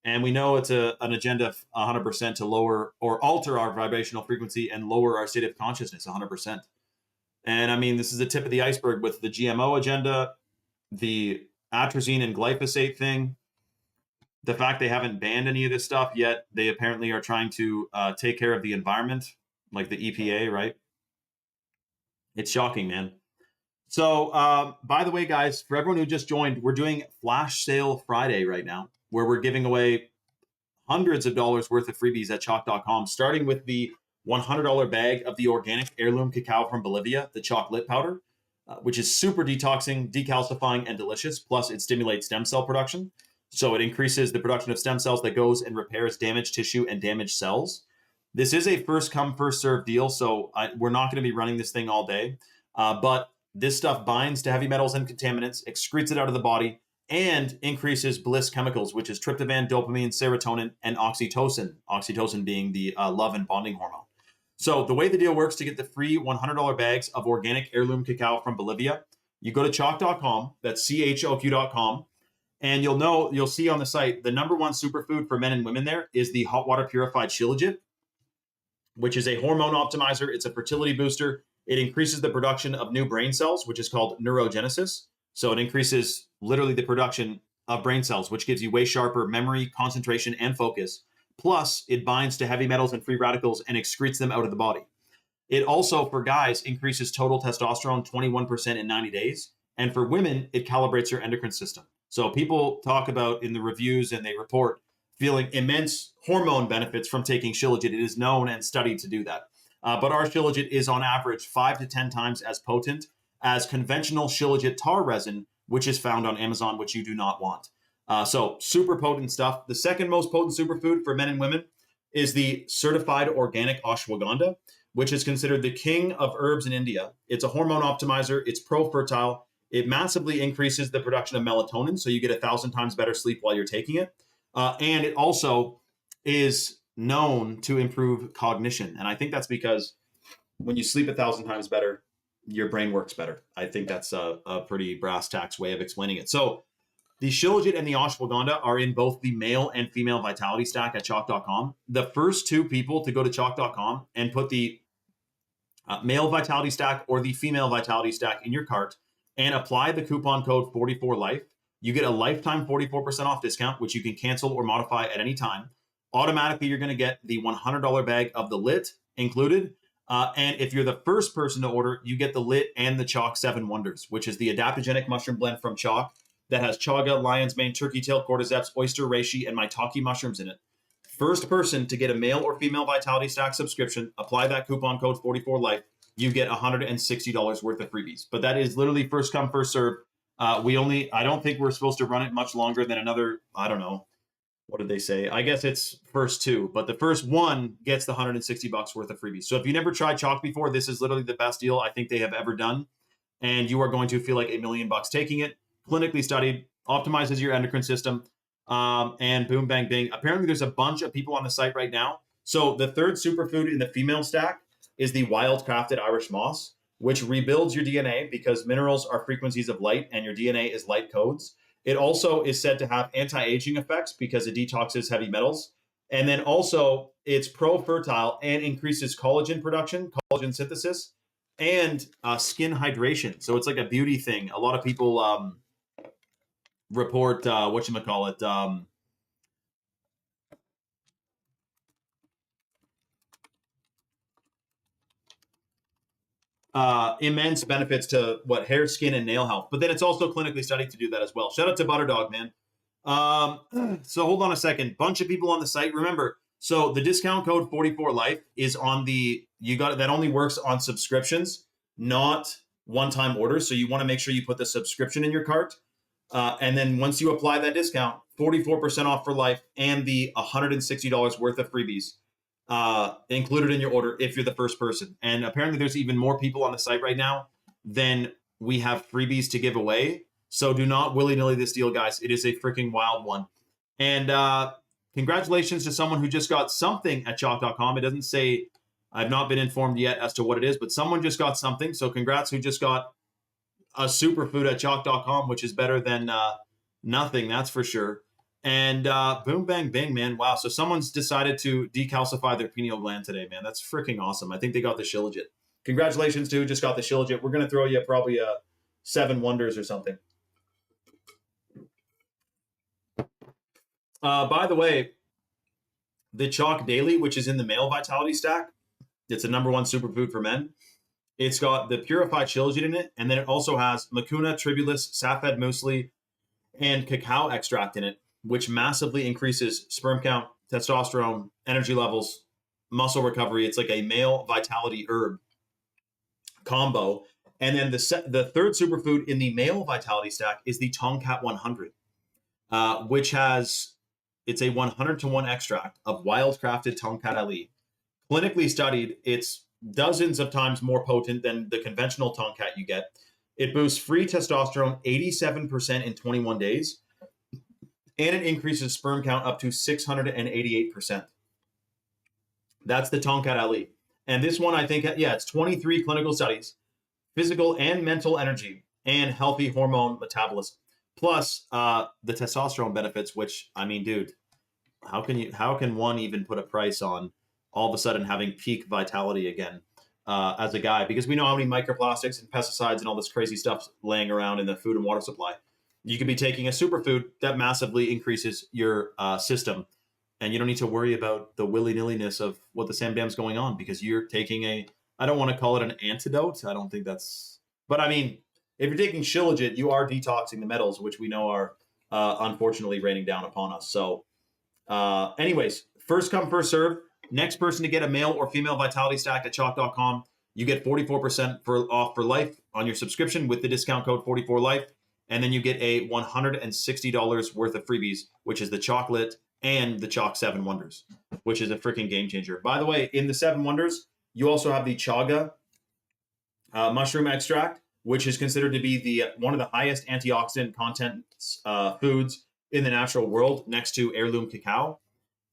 And we know it's an agenda 100% to lower or alter our vibrational frequency and lower our state of consciousness 100%. And I mean, this is the tip of the iceberg with the GMO agenda, the atrazine and glyphosate thing, the fact they haven't banned any of this stuff yet. They apparently are trying to take care of the environment, like the EPA, right? It's shocking, man. So, by the way, guys, for everyone who just joined, we're doing Flash Sale Friday right now, where we're giving away hundreds of dollars worth of freebies at chalk.com, starting with the $100 bag of the organic heirloom cacao from Bolivia, the chocolate powder, which is super detoxing, decalcifying, and delicious. Plus, it stimulates stem cell production. So it increases the production of stem cells that goes and repairs damaged tissue and damaged cells. This is a first come, first serve deal, so we're not going to be running this thing all day. But this stuff binds to heavy metals and contaminants, excretes it out of the body, and increases bliss chemicals, which is tryptophan, dopamine, serotonin, and oxytocin. Oxytocin being the love and bonding hormone. So the way the deal works to get the free $100 bags of organic heirloom cacao from Bolivia, you go to chalk.com, that's CHOQ.com, and you'll see on the site, the number one superfood for men and women there is the hot water purified shilajit, which is a hormone optimizer. It's a fertility booster. It increases the production of new brain cells, which is called neurogenesis. So it increases literally the production of brain cells, which gives you way sharper memory, concentration, and focus. Plus, it binds to heavy metals and free radicals and excretes them out of the body. It also, for guys, increases total testosterone 21% in 90 days. And for women, it calibrates your endocrine system. So people talk about in the reviews and they report feeling immense hormone benefits from taking shilajit. It is known and studied to do that. But our shilajit is on average 5 to 10 times as potent as conventional shilajit tar resin, which is found on Amazon, which you do not want. So super potent stuff. The second most potent superfood for men and women is the certified organic ashwagandha, which is considered the king of herbs in India. It's a hormone optimizer. It's pro-fertile. It massively increases the production of melatonin, so you get 1,000 times better sleep while you're taking it. And it also is known to improve cognition. And I think that's because when you sleep 1,000 times better, your brain works better. I think that's a pretty brass tacks way of explaining it. So the shilajit and the ashwagandha are in both the male and female vitality stack at chalk.com. The first two people to go to chalk.com and put the male vitality stack or the female vitality stack in your cart and apply the coupon code 44life, you get a lifetime 44% off discount, which you can cancel or modify at any time. Automatically, you're going to get the $100 bag of the lit included. And if you're the first person to order, you get the lit and the Chalk 7 Wonders, which is the adaptogenic mushroom blend from Chalk that has chaga, lion's mane, turkey tail, cordyceps, oyster reishi, and maitake mushrooms in it. First person to get a male or female vitality stack subscription, apply that coupon code 44life, you get $160 worth of freebies. But that is literally first come, first serve. I don't think we're supposed to run it much longer than another, I don't know. What did they say? I guess it's first two, but the first one gets the $160 worth of freebies. So if you never tried Chalk before, this is literally the best deal I think they have ever done. And you are going to feel like $1 million taking it. Clinically studied, optimizes your endocrine system, and boom, bang, bing. Apparently, there's a bunch of people on the site right now. So the third superfood in the female stack is the wild crafted Irish moss, which rebuilds your DNA because minerals are frequencies of light and your DNA is light codes. It also is said to have anti-aging effects because it detoxes heavy metals. And then also it's pro-fertile and increases collagen production, collagen synthesis, and skin hydration. So it's like a beauty thing. A lot of people report whatchamacallit, immense benefits to hair, skin, and nail health. But then it's also clinically studied to do that as well. Shout out to Butterdog, man. So hold on a second. Bunch of people on the site. Remember, so the discount code 44life is on that only works on subscriptions, not one-time orders. So you want to make sure you put the subscription in your cart. And then once you apply that discount, 44% off for life and the $160 worth of freebies included in your order if you're the first person. And apparently there's even more people on the site right now than we have freebies to give away. So do not willy-nilly this deal, guys. It is a freaking wild one. And congratulations to someone who just got something at chalk.com. It doesn't say, I've not been informed yet as to what it is, but someone just got something. So congrats who just got a superfood at chalk.com, which is better than nothing, that's for sure. And boom, bang, bing, man. Wow. So someone's decided to decalcify their pineal gland today, man. That's freaking awesome. I think they got the Shilajit. Congratulations to who just got the Shilajit. We're going to throw you probably 7 wonders or something. By the way, the Chalk Daily, which is in the male vitality stack, it's a #1 superfood for men. It's got the purified Shilajit in it, and then it also has Mucuna, Tribulus, Safed Muesli, and cacao extract in it, which massively increases sperm count, testosterone, energy levels, muscle recovery. It's like a male vitality herb combo. And then the third superfood in the male vitality stack is the Tomcat 100, which it's a 100-to-1 extract of wild-crafted Tomcat Ali. Clinically studied, it's dozens of times more potent than the conventional Tomcat you get. It boosts free testosterone 87% in 21 days, and it increases sperm count up to 688%. That's the Tomcat Ali. And this one, I think, it's 23 clinical studies, physical and mental energy, and healthy hormone metabolism. Plus the testosterone benefits, which, I mean, dude, how can one even put a price on all of a sudden having peak vitality again as a guy? Because we know how many microplastics and pesticides and all this crazy stuff laying around in the food and water supply. You could be taking a superfood that massively increases your system, and you don't need to worry about the willy-nilliness of what the Sam Dam's going on because you're taking I don't want to call it an antidote. I don't think that's, but I mean, if you're taking Shilajit, you are detoxing the metals, which we know are unfortunately raining down upon us. So anyways, first come, first serve. Next person to get a male or female vitality stack at chalk.com, you get 44% off for life on your subscription with the discount code 44life. And then you get a $160 worth of freebies, which is the chocolate and the Chalk 7 Wonders, which is a freaking game changer. By the way, in the 7 Wonders, you also have the chaga mushroom extract, which is considered to be one of the highest antioxidant content foods in the natural world, next to heirloom cacao.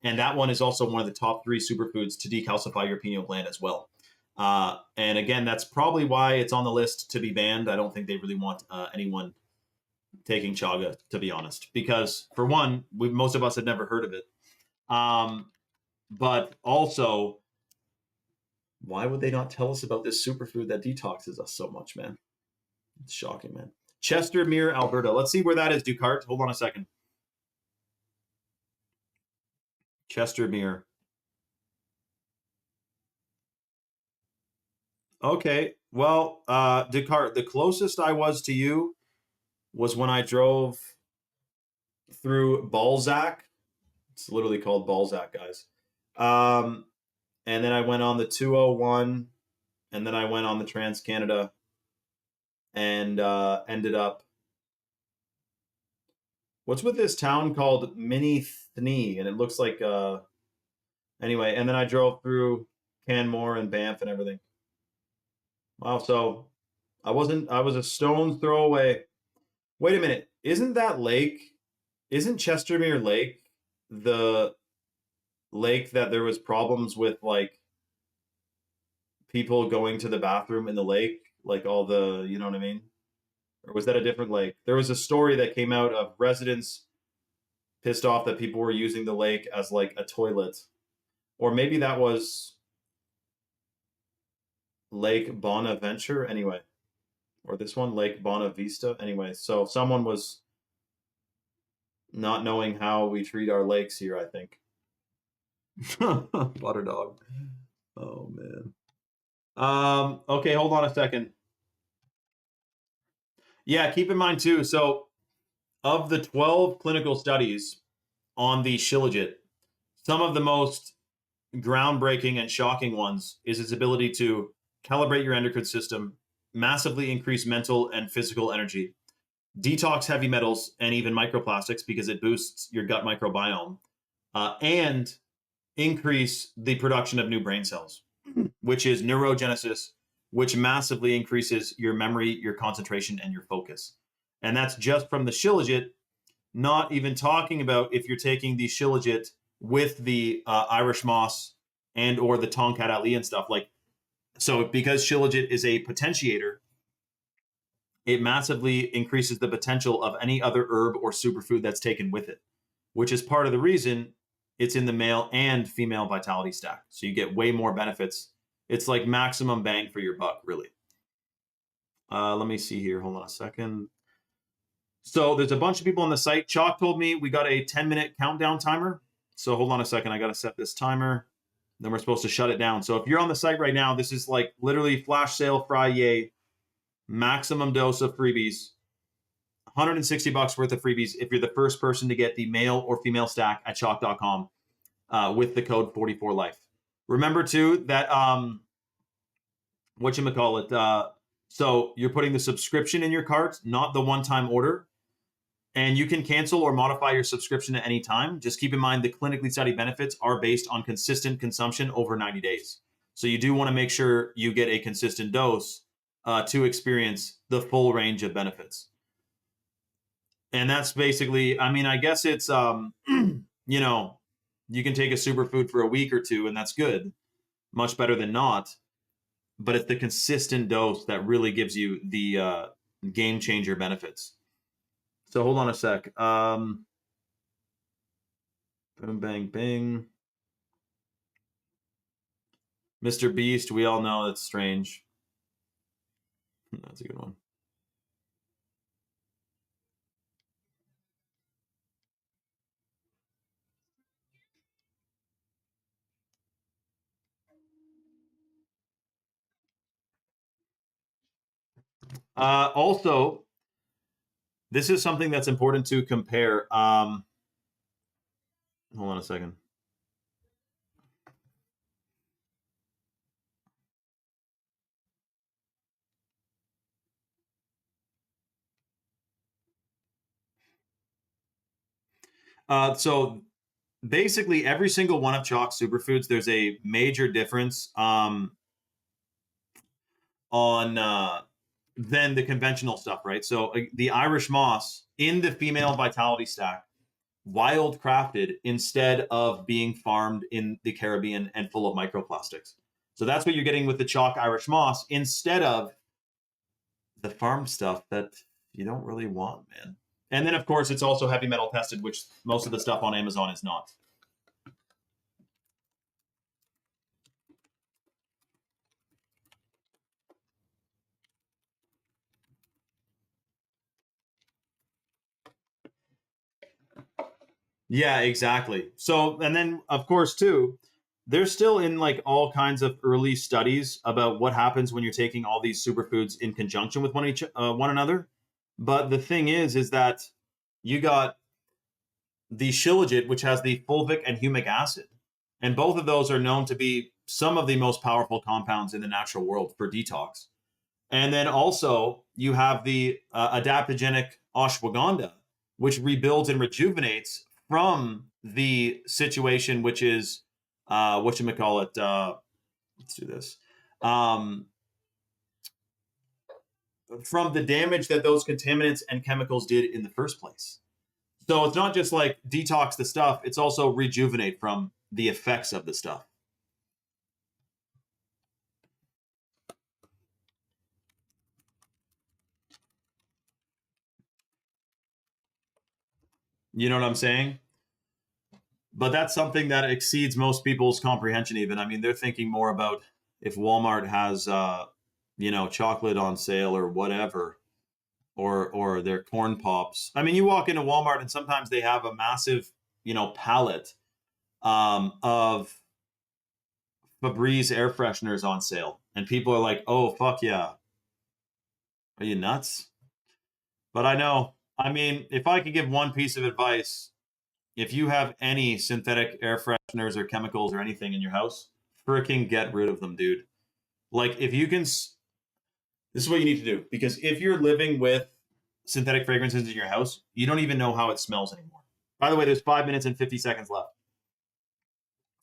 And that one is also one of the top 3 superfoods to decalcify your pineal gland as well. And again, that's probably why it's on the list to be banned. I don't think they really want anyone taking chaga, to be honest, because for one, most of us had never heard of it. But also, why would they not tell us about this superfood that detoxes us so much, man? It's shocking, man. Chestermere, Alberta. Let's see where that is, Ducart. Hold on a second. Chestermere. Okay. Well, Descartes, the closest I was to you was when I drove through Balzac. It's literally called Balzac, guys. And then I went on the 201 and then I went on the Trans-Canada and ended up. What's with this town called Minithne? And it looks like anyway. And then I drove through Canmore and Banff and everything. Wow. So I was a stone's throw away. Wait a minute. Isn't Chestermere Lake the lake that there was problems with, like, people going to the bathroom in the lake, like all the, you know what I mean? Or was that a different lake? There was a story that came out of residents pissed off that people were using the lake as like a toilet. Or maybe that was Lake Bonaventure, anyway. Or this one, Lake Bonavista, anyway. So someone was not knowing how we treat our lakes here, I think. Water dog. Oh man. Okay, hold on a second. Yeah, keep in mind too. So, of the 12 clinical studies on the Shilajit, some of the most groundbreaking and shocking ones is its ability to calibrate your endocrine system, massively increase mental and physical energy, detox heavy metals and even microplastics because it boosts your gut microbiome, and increase the production of new brain cells, which is neurogenesis, which massively increases your memory, your concentration, and your focus. And that's just from the Shilajit, not even talking about if you're taking the Shilajit with the Irish moss and or the Tongkat Ali and stuff. Like, so because Shilajit is a potentiator, it massively increases the potential of any other herb or superfood that's taken with it, which is part of the reason it's in the male and female vitality stack. So you get way more benefits. It's like maximum bang for your buck, really. Let me see here. Hold on a second. So there's a bunch of people on the site. Chalk told me we got a 10-minute countdown timer. So hold on a second. I got to set this timer. Then we're supposed to shut it down. So if you're on the site right now, this is like literally flash sale Friday, maximum dose of freebies. $160 worth of freebies if you're the first person to get the male or female stack at chalk.com with the code 44life. Remember too that so you're putting the subscription in your cart, not the one-time order, and you can cancel or modify your subscription at any time. Just keep in mind the clinically studied benefits are based on consistent consumption over 90 days. So you do want to make sure you get a consistent dose to experience the full range of benefits. And that's basically, I mean, I guess it's, you know, you can take a superfood for a week or two and that's good. Much better than not. But it's the consistent dose that really gives you the game changer benefits. So hold on a sec. Boom, bang, bing. Mr. Beast, we all know that's strange. That's a good one. Also, this is something that's important to compare. Hold on a second. So basically, every single one of Chalk's superfoods, there's a major difference on than the conventional stuff, right? So the Irish moss in the female vitality stack, wild crafted instead of being farmed in the Caribbean and full of microplastics. So that's what you're getting with the Chalk Irish moss instead of the farm stuff that you don't really want, man. And then, of course, it's also heavy metal tested, which most of the stuff on Amazon is not. Yeah, exactly. So, and then, of course, too, they're still in like all kinds of early studies about what happens when you're taking all these superfoods in conjunction with one another. But the thing is that you got the Shilajit, which has the fulvic and humic acid, and both of those are known to be some of the most powerful compounds in the natural world for detox. And then also you have the adaptogenic ashwagandha, which rebuilds and rejuvenates from the situation, which is whatchamacallit, let's do this. From the damage that those contaminants and chemicals did in the first place. So it's not just like detox the stuff, it's also rejuvenate from the effects of the stuff. You know what I'm saying? But that's something that exceeds most people's comprehension even. I mean, they're thinking more about if Walmart has, chocolate on sale or whatever, or their corn pops. I mean, you walk into Walmart and sometimes they have a massive, pallet of Febreze air fresheners on sale. And people are like, oh, fuck yeah. Are you nuts? But I know, I mean, if I could give one piece of advice, if you have any synthetic air fresheners or chemicals or anything in your house, freaking get rid of them, dude. Like, if you can, this is what you need to do. Because if you're living with synthetic fragrances in your house, you don't even know how it smells anymore. By the way, there's 5 minutes and 50 seconds left.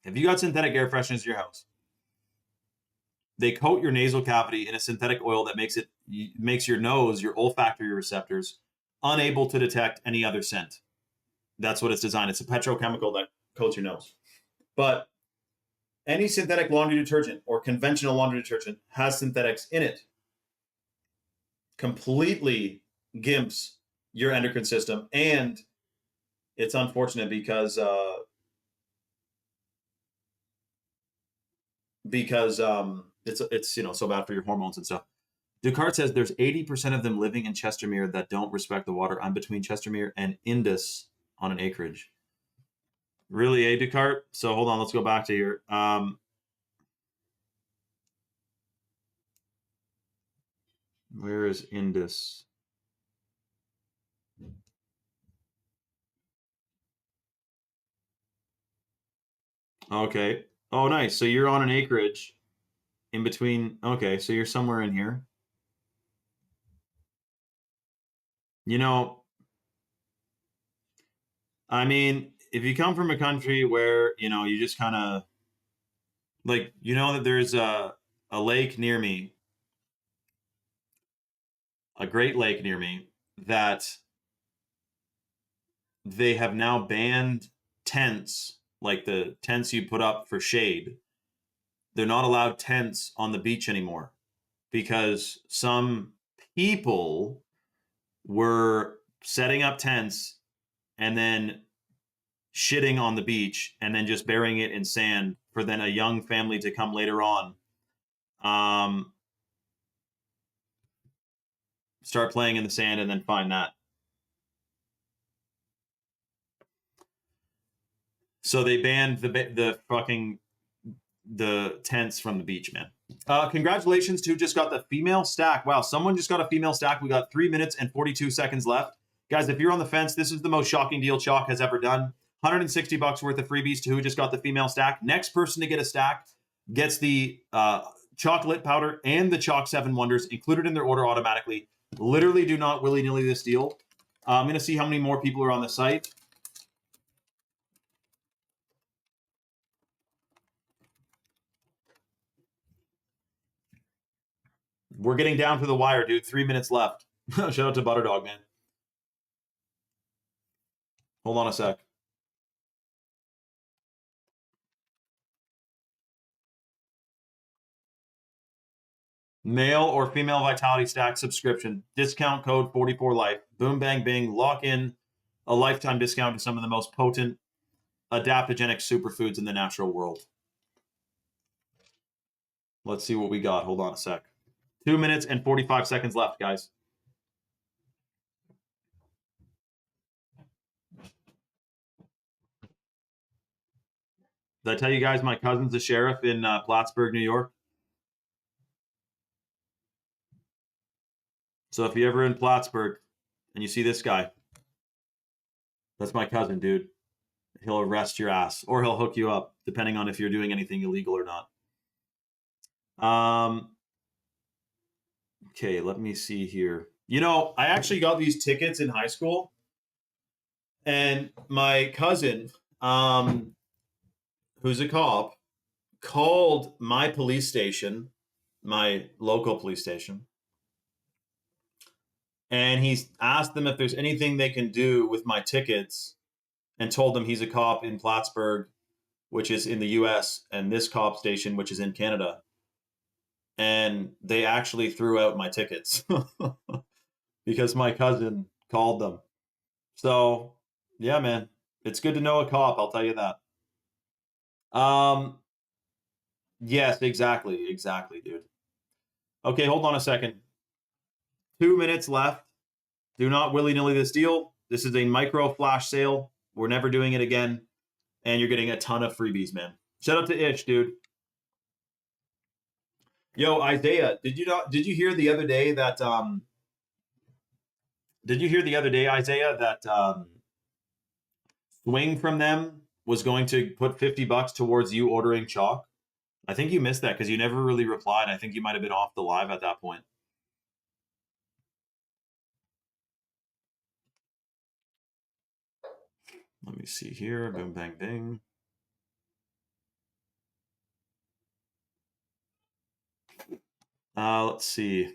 If you got synthetic air fresheners in your house, they coat your nasal cavity in a synthetic oil that makes your nose, your olfactory receptors, unable to detect any other scent. That's what it's designed. It's a petrochemical that coats your nose. But any synthetic laundry detergent or conventional laundry detergent has synthetics in it. Completely gimps your endocrine system, and it's unfortunate because it's so bad for your hormones and stuff. Descartes says there's 80% of them living in Chestermere that don't respect the water. I'm between Chestermere and Indus on an acreage. Really, Descartes? So hold on, let's go back to here. Where is Indus? Okay. Oh, nice. So you're on an acreage in between. Okay, so you're somewhere in here. I mean, if you come from a country where, you just kind of like, that there's a lake near me, a great lake near me, that they have now banned tents, like the tents you put up for shade. They're not allowed tents on the beach anymore because some people were setting up tents and then shitting on the beach and then just burying it in sand for then a young family to come later on, start playing in the sand and then find that. So they banned the tents from the beach, man. Congratulations to who just got the female stack. Wow, someone just got a female stack. We got 3 minutes and 42 seconds left. Guys, if you're on the fence, this is the most shocking deal Chalk has ever done. $160 worth of freebies to who just got the female stack. Next person to get a stack gets the chocolate powder and the Chalk 7 Wonders included in their order automatically. Literally do not willy-nilly this deal. I'm going to see how many more people are on the site. We're getting down to the wire, dude. 3 minutes left. Shout out to Butterdog, man. Hold on a sec. Male or female Vitality Stack subscription. Discount code 44life. Boom, bang, bing. Lock in a lifetime discount to some of the most potent adaptogenic superfoods in the natural world. Let's see what we got. Hold on a sec. 2 minutes and 45 seconds left, guys. Did I tell you guys my cousin's a sheriff in Plattsburgh, New York? So if you're ever in Plattsburgh and you see this guy, that's my cousin, dude. He'll arrest your ass or he'll hook you up, depending on if you're doing anything illegal or not. Um, okay, let me see here. You know, I actually got these tickets in high school, and my cousin, um, who's a cop, called my police station, my local police station, and he's asked them if there's anything they can do with my tickets, and told them he's a cop in Plattsburgh, which is in the US, and this cop station, which is in Canada. And they actually threw out my tickets because my cousin called them. So, yeah, man, it's good to know a cop, I'll tell you that. Yes, exactly, dude. Okay, hold on a second. 2 minutes left. Do not willy nilly this deal. This is a micro flash sale. We're never doing it again. And you're getting a ton of freebies, man. Shout out to Itch, dude. Yo, Isaiah, did you hear the other day that did you hear the other day, Isaiah, that Swing from them was going to put $50 towards you ordering chalk? I think you missed that because you never really replied. I think you might have been off the live at that point. Let me see here. Boom, bang, bing. Let's see.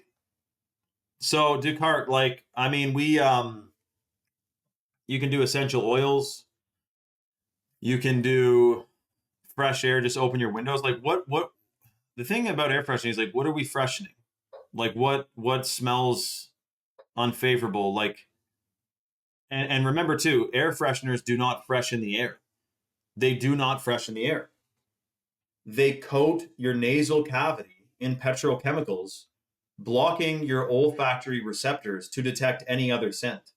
So Descartes, like, I mean, you can do essential oils. You can do fresh air. Just open your windows. Like, what? The thing about air freshening is like, what are we freshening? Like, what smells unfavorable? Like, and remember too, air fresheners do not freshen the air. They do not freshen the air. They coat your nasal cavity in petrochemicals, blocking your olfactory receptors to detect any other scent.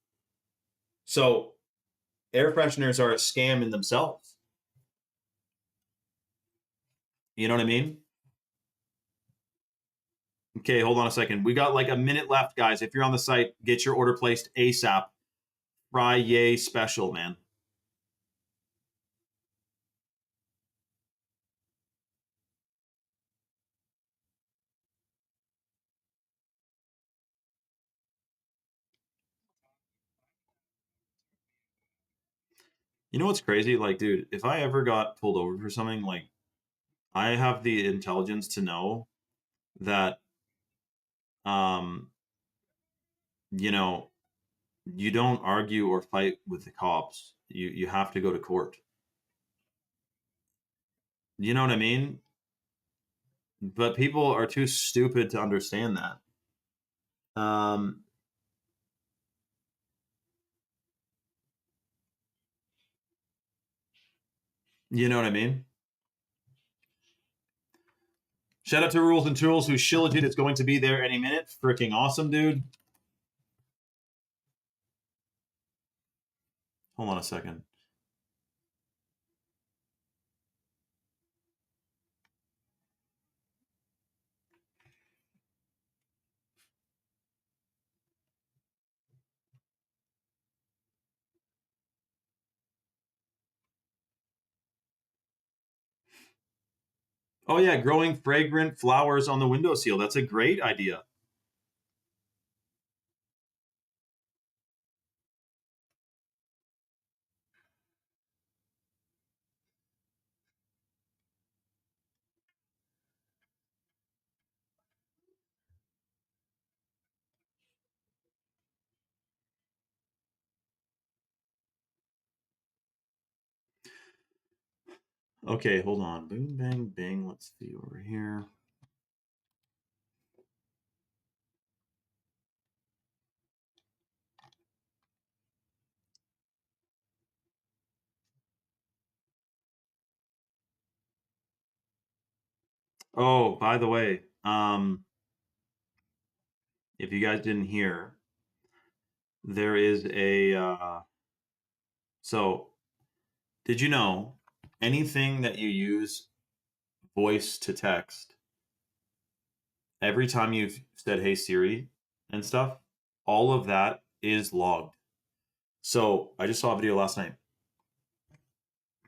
So air fresheners are a scam in themselves. You know what I mean? Okay, hold on a second. We got like a minute left, guys. If you're on the site, get your order placed ASAP. Fry yay special, man. You know what's crazy? Like, dude, if I ever got pulled over for something, like, I have the intelligence to know that, um, you know, you don't argue or fight with the cops. You have to go to court. You know what I mean? But people are too stupid to understand that. Um, you know what I mean? Shout out to Rules and Tools, whose Shilajit is going to be there any minute. Freaking awesome, dude. Hold on a second. Oh yeah, growing fragrant flowers on the windowsill. That's a great idea. Okay, hold on. Boom, bang, bing. Let's see over here. Oh, by the way, if you guys didn't hear, there is a so did you know anything that you use voice to text, every time you've said hey Siri and stuff, all of that is logged. So I just saw a video last night.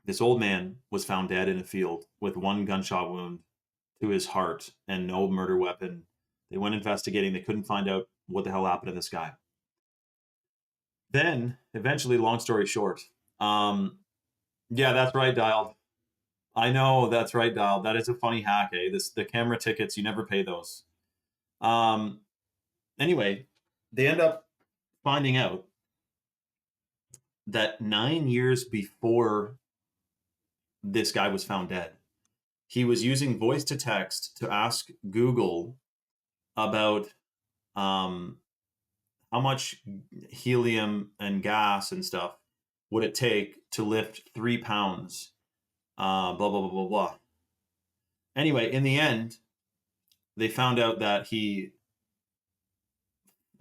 This old man was found dead in a field with one gunshot wound to his heart and no murder weapon. They went investigating. They couldn't find out what the hell happened to this guy. Then, eventually, long story short, yeah, that's right, Dialed. I know that's right, Dialed. That is a funny hack, eh? The camera tickets, you never pay those. Um, anyway, they end up finding out that 9 years before this guy was found dead, he was using voice to text to ask Google about um, how much helium and gas and stuff would it take to lift 3 pounds, blah, blah, blah, blah, blah. Anyway, in the end, they found out that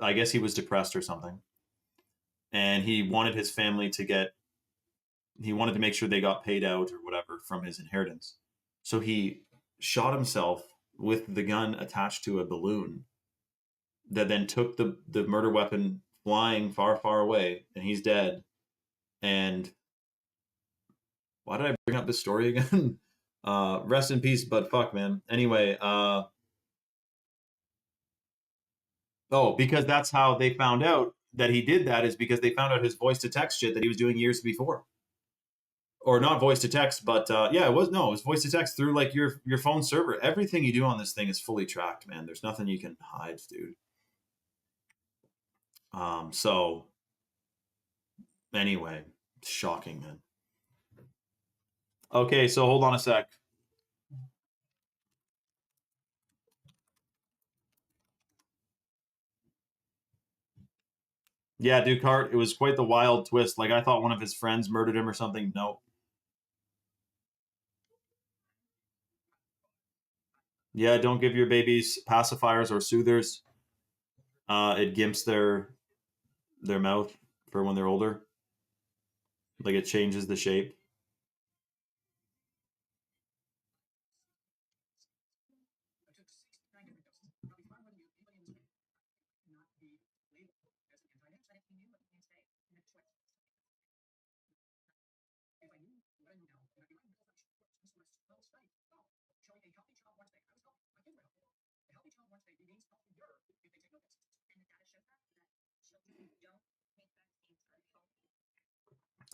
I guess he was depressed or something. And he wanted his family he wanted to make sure they got paid out or whatever from his inheritance. So he shot himself with the gun attached to a balloon that then took the murder weapon flying far, far away, and he's dead. And why did I bring up this story again? Rest in peace, but fuck, man. Anyway, oh, because that's how they found out that he did that, is because they found out his voice to text shit that he was doing years before. Or not voice to text, but yeah, it was voice to text through like your phone server. Everything you do on this thing is fully tracked, man. There's nothing you can hide, dude. So anyway, shocking, man. Okay, so hold on a sec. Yeah, Ducart, it was quite the wild twist. Like I thought one of his friends murdered him or something. No. Yeah, don't give your babies pacifiers or soothers. It gimps their mouth for when they're older. Like it changes the shape.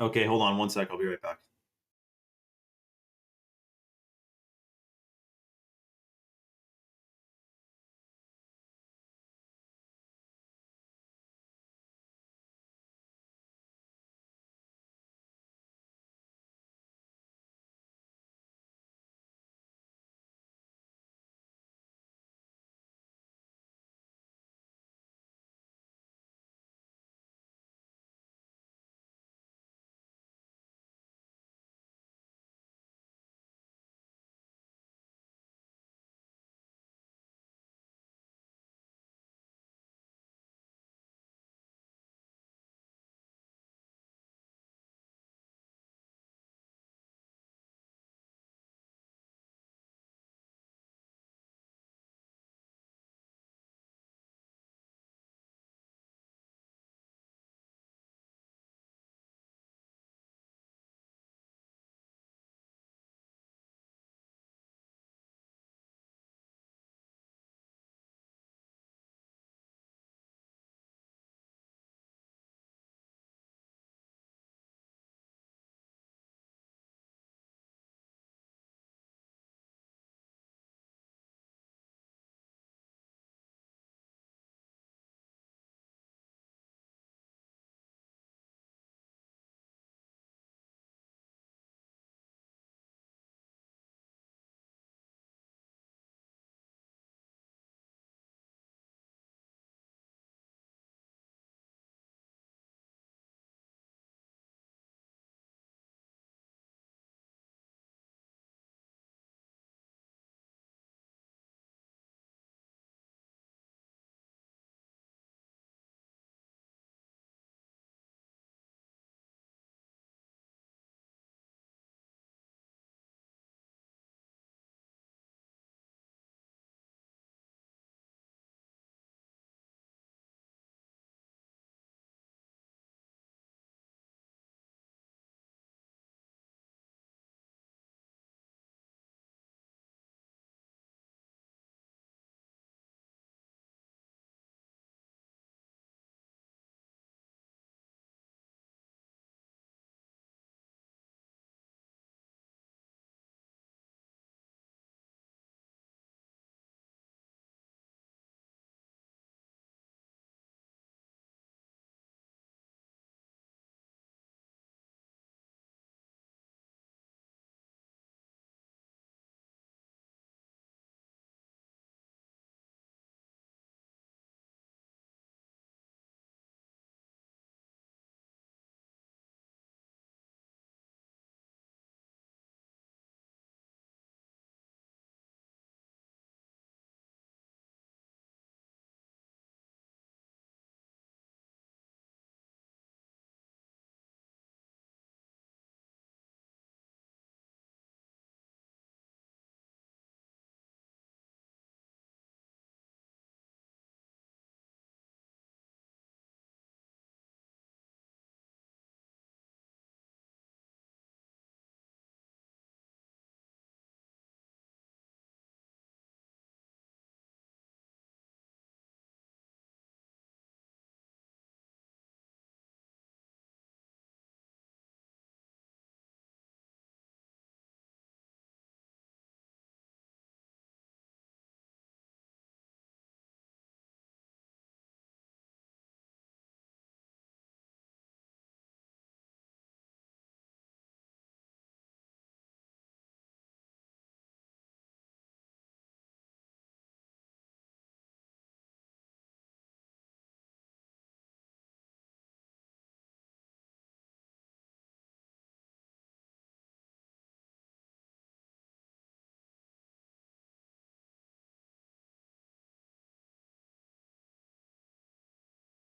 Okay, hold on one sec. I'll be right back.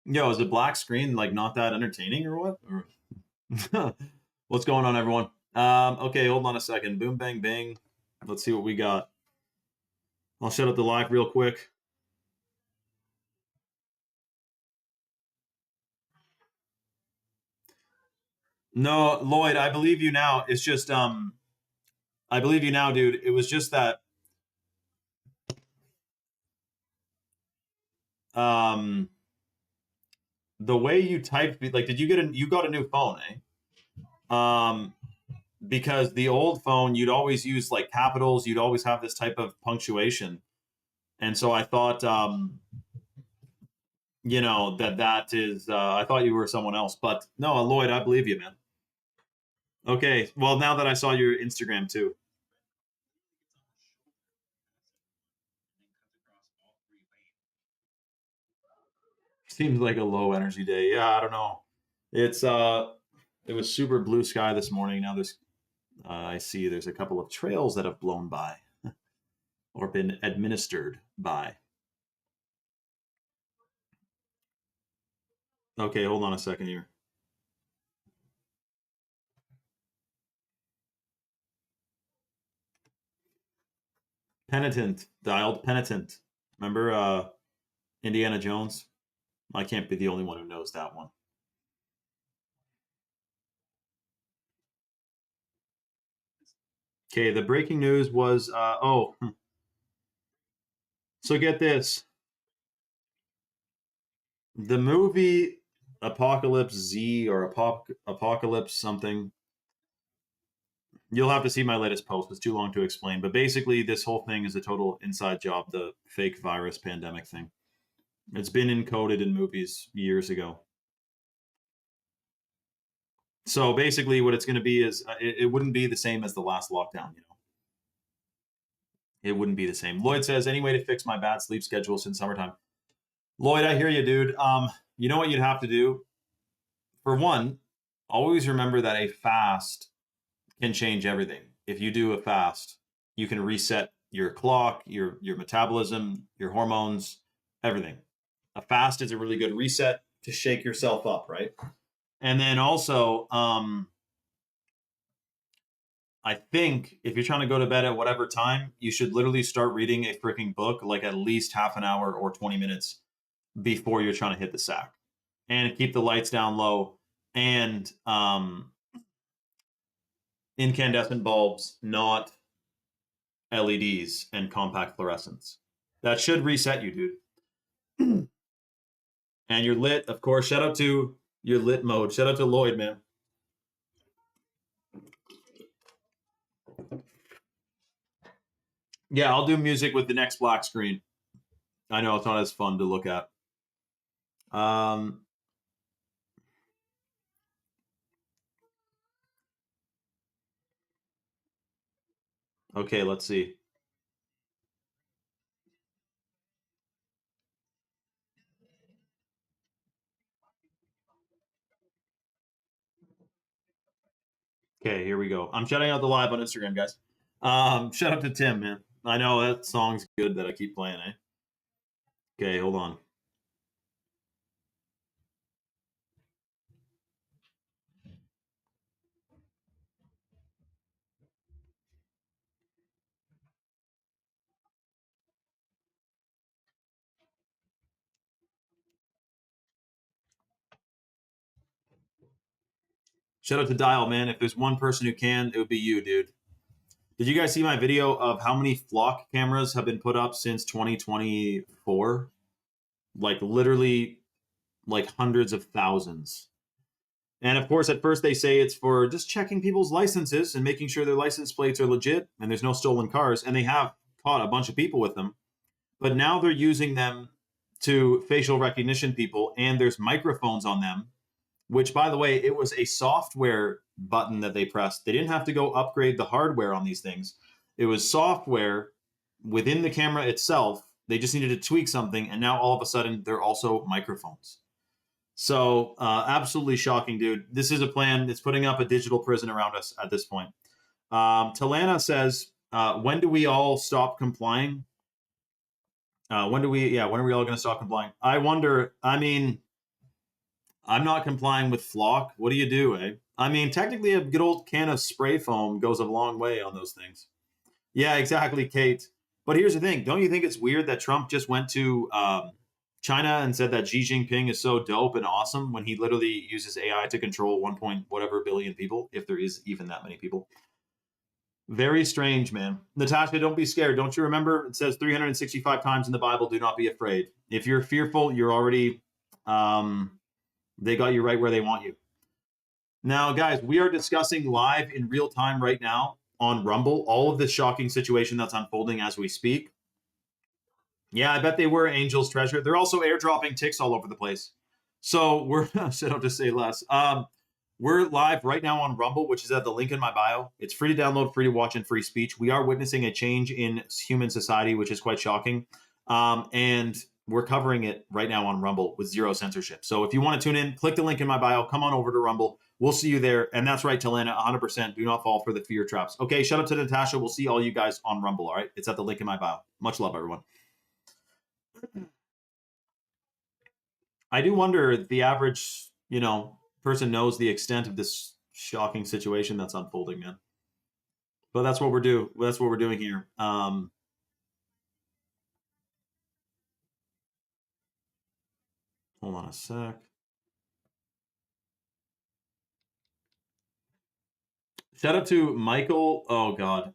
Yo, is the black screen like not that entertaining or what? What's going on, everyone? Okay, hold on a second. Boom, bang, bang. Let's see what we got. I'll shut up the live real quick. No, Lloyd, I believe you now. It's just I believe you now, dude. It was just that um the way you typed, like, did you got a new phone, eh? Because the old phone, you'd always use like capitals, you'd always have this type of punctuation. And so I thought that is I thought you were someone else. But no, Lloyd, I believe you, man. Okay. Well, now that I saw your Instagram too. Seems like a low energy day. Yeah, I don't know. It's it was super blue sky this morning. Now there's I see there's a couple of trails that have blown by or been administered by. Okay, hold on a second here. Penitent, dialed penitent. Remember Indiana Jones? I can't be the only one who knows that one. Okay, the breaking news was so get this. The movie Apocalypse Z or Apocalypse something. You'll have to see my latest post. It's too long to explain. But basically, this whole thing is a total inside job, the fake virus pandemic thing. It's been encoded in movies years ago. So basically, what it's going to be is it wouldn't be the same as the last lockdown. It wouldn't be the same. Lloyd says, any way to fix my bad sleep schedule since summertime? Lloyd, I hear you, dude. You know what you'd have to do? For one, always remember that a fast can change everything. If you do a fast, you can reset your clock, your metabolism, your hormones, everything. A fast is a really good reset to shake yourself up, right? And then also, I think if you're trying to go to bed at whatever time, you should literally start reading a freaking book like at least half an hour or 20 minutes before you're trying to hit the sack. And keep the lights down low and incandescent bulbs, not LEDs and compact fluorescents. That should reset you, dude. And you're lit, of course. Shout out to your lit mode. Shout out to Lloyd, man. Yeah, I'll do music with the next black screen. I know it's not as fun to look at. Um, okay, let's see. Okay, here we go. I'm shutting out the live on Instagram, guys. Shout out to Tim, man. I know that song's good that I keep playing, eh? Okay, hold on. Shout out to Dial, man. If there's one person who can, it would be you, dude. Did you guys see my video of how many flock cameras have been put up since 2024? Like literally like hundreds of thousands. And of course, at first they say it's for just checking people's licenses and making sure their license plates are legit and there's no stolen cars. And they have caught a bunch of people with them. But now they're using them to facial recognition people, and there's microphones on them, which, by the way, it was a software button that they pressed. They didn't have to go upgrade the hardware on these things. It was software within the camera itself. They just needed to tweak something, and now all of a sudden they're also microphones. So absolutely shocking, dude. This is a plan. It's putting up a digital prison around us at this point. Talana says, when do we all stop complying? When are we all going to stop complying? I wonder, I mean, I'm not complying with flock. What do you do, eh? I mean, technically, a good old can of spray foam goes a long way on those things. Yeah, exactly, Kate. But here's the thing: don't you think it's weird that Trump just went to China and said that Xi Jinping is so dope and awesome when he literally uses AI to control 1 point whatever billion people, if there is even that many people? Very strange, man. Natasha, don't be scared. Don't you remember? It says 365 times in the Bible, do not be afraid. If you're fearful, you're already, they got you right where they want you. Now, guys, we are discussing live in real time right now on Rumble all of this shocking situation that's unfolding as we speak. Yeah, I bet they were Angel's Treasure. They're also airdropping ticks all over the place. So we're, should I just say less? We're live right now on Rumble, which is at the link in my bio. It's free to download, free to watch, and free speech. We are witnessing a change in human society, which is quite shocking. And we're covering it right now on Rumble with zero censorship. So if you want to tune in, click the link in my bio. Come on over to Rumble. We'll see you there. And that's right, Talana, 100%. Do not fall for the fear traps. Okay, shout out to Natasha. We'll see all you guys on Rumble, all right? It's at the link in my bio. Much love, everyone. I do wonder if the average, person knows the extent of this shocking situation that's unfolding, man. But that's what we're doing. That's what we're doing here. Hold on a sec. Shout out to Michael. Oh God,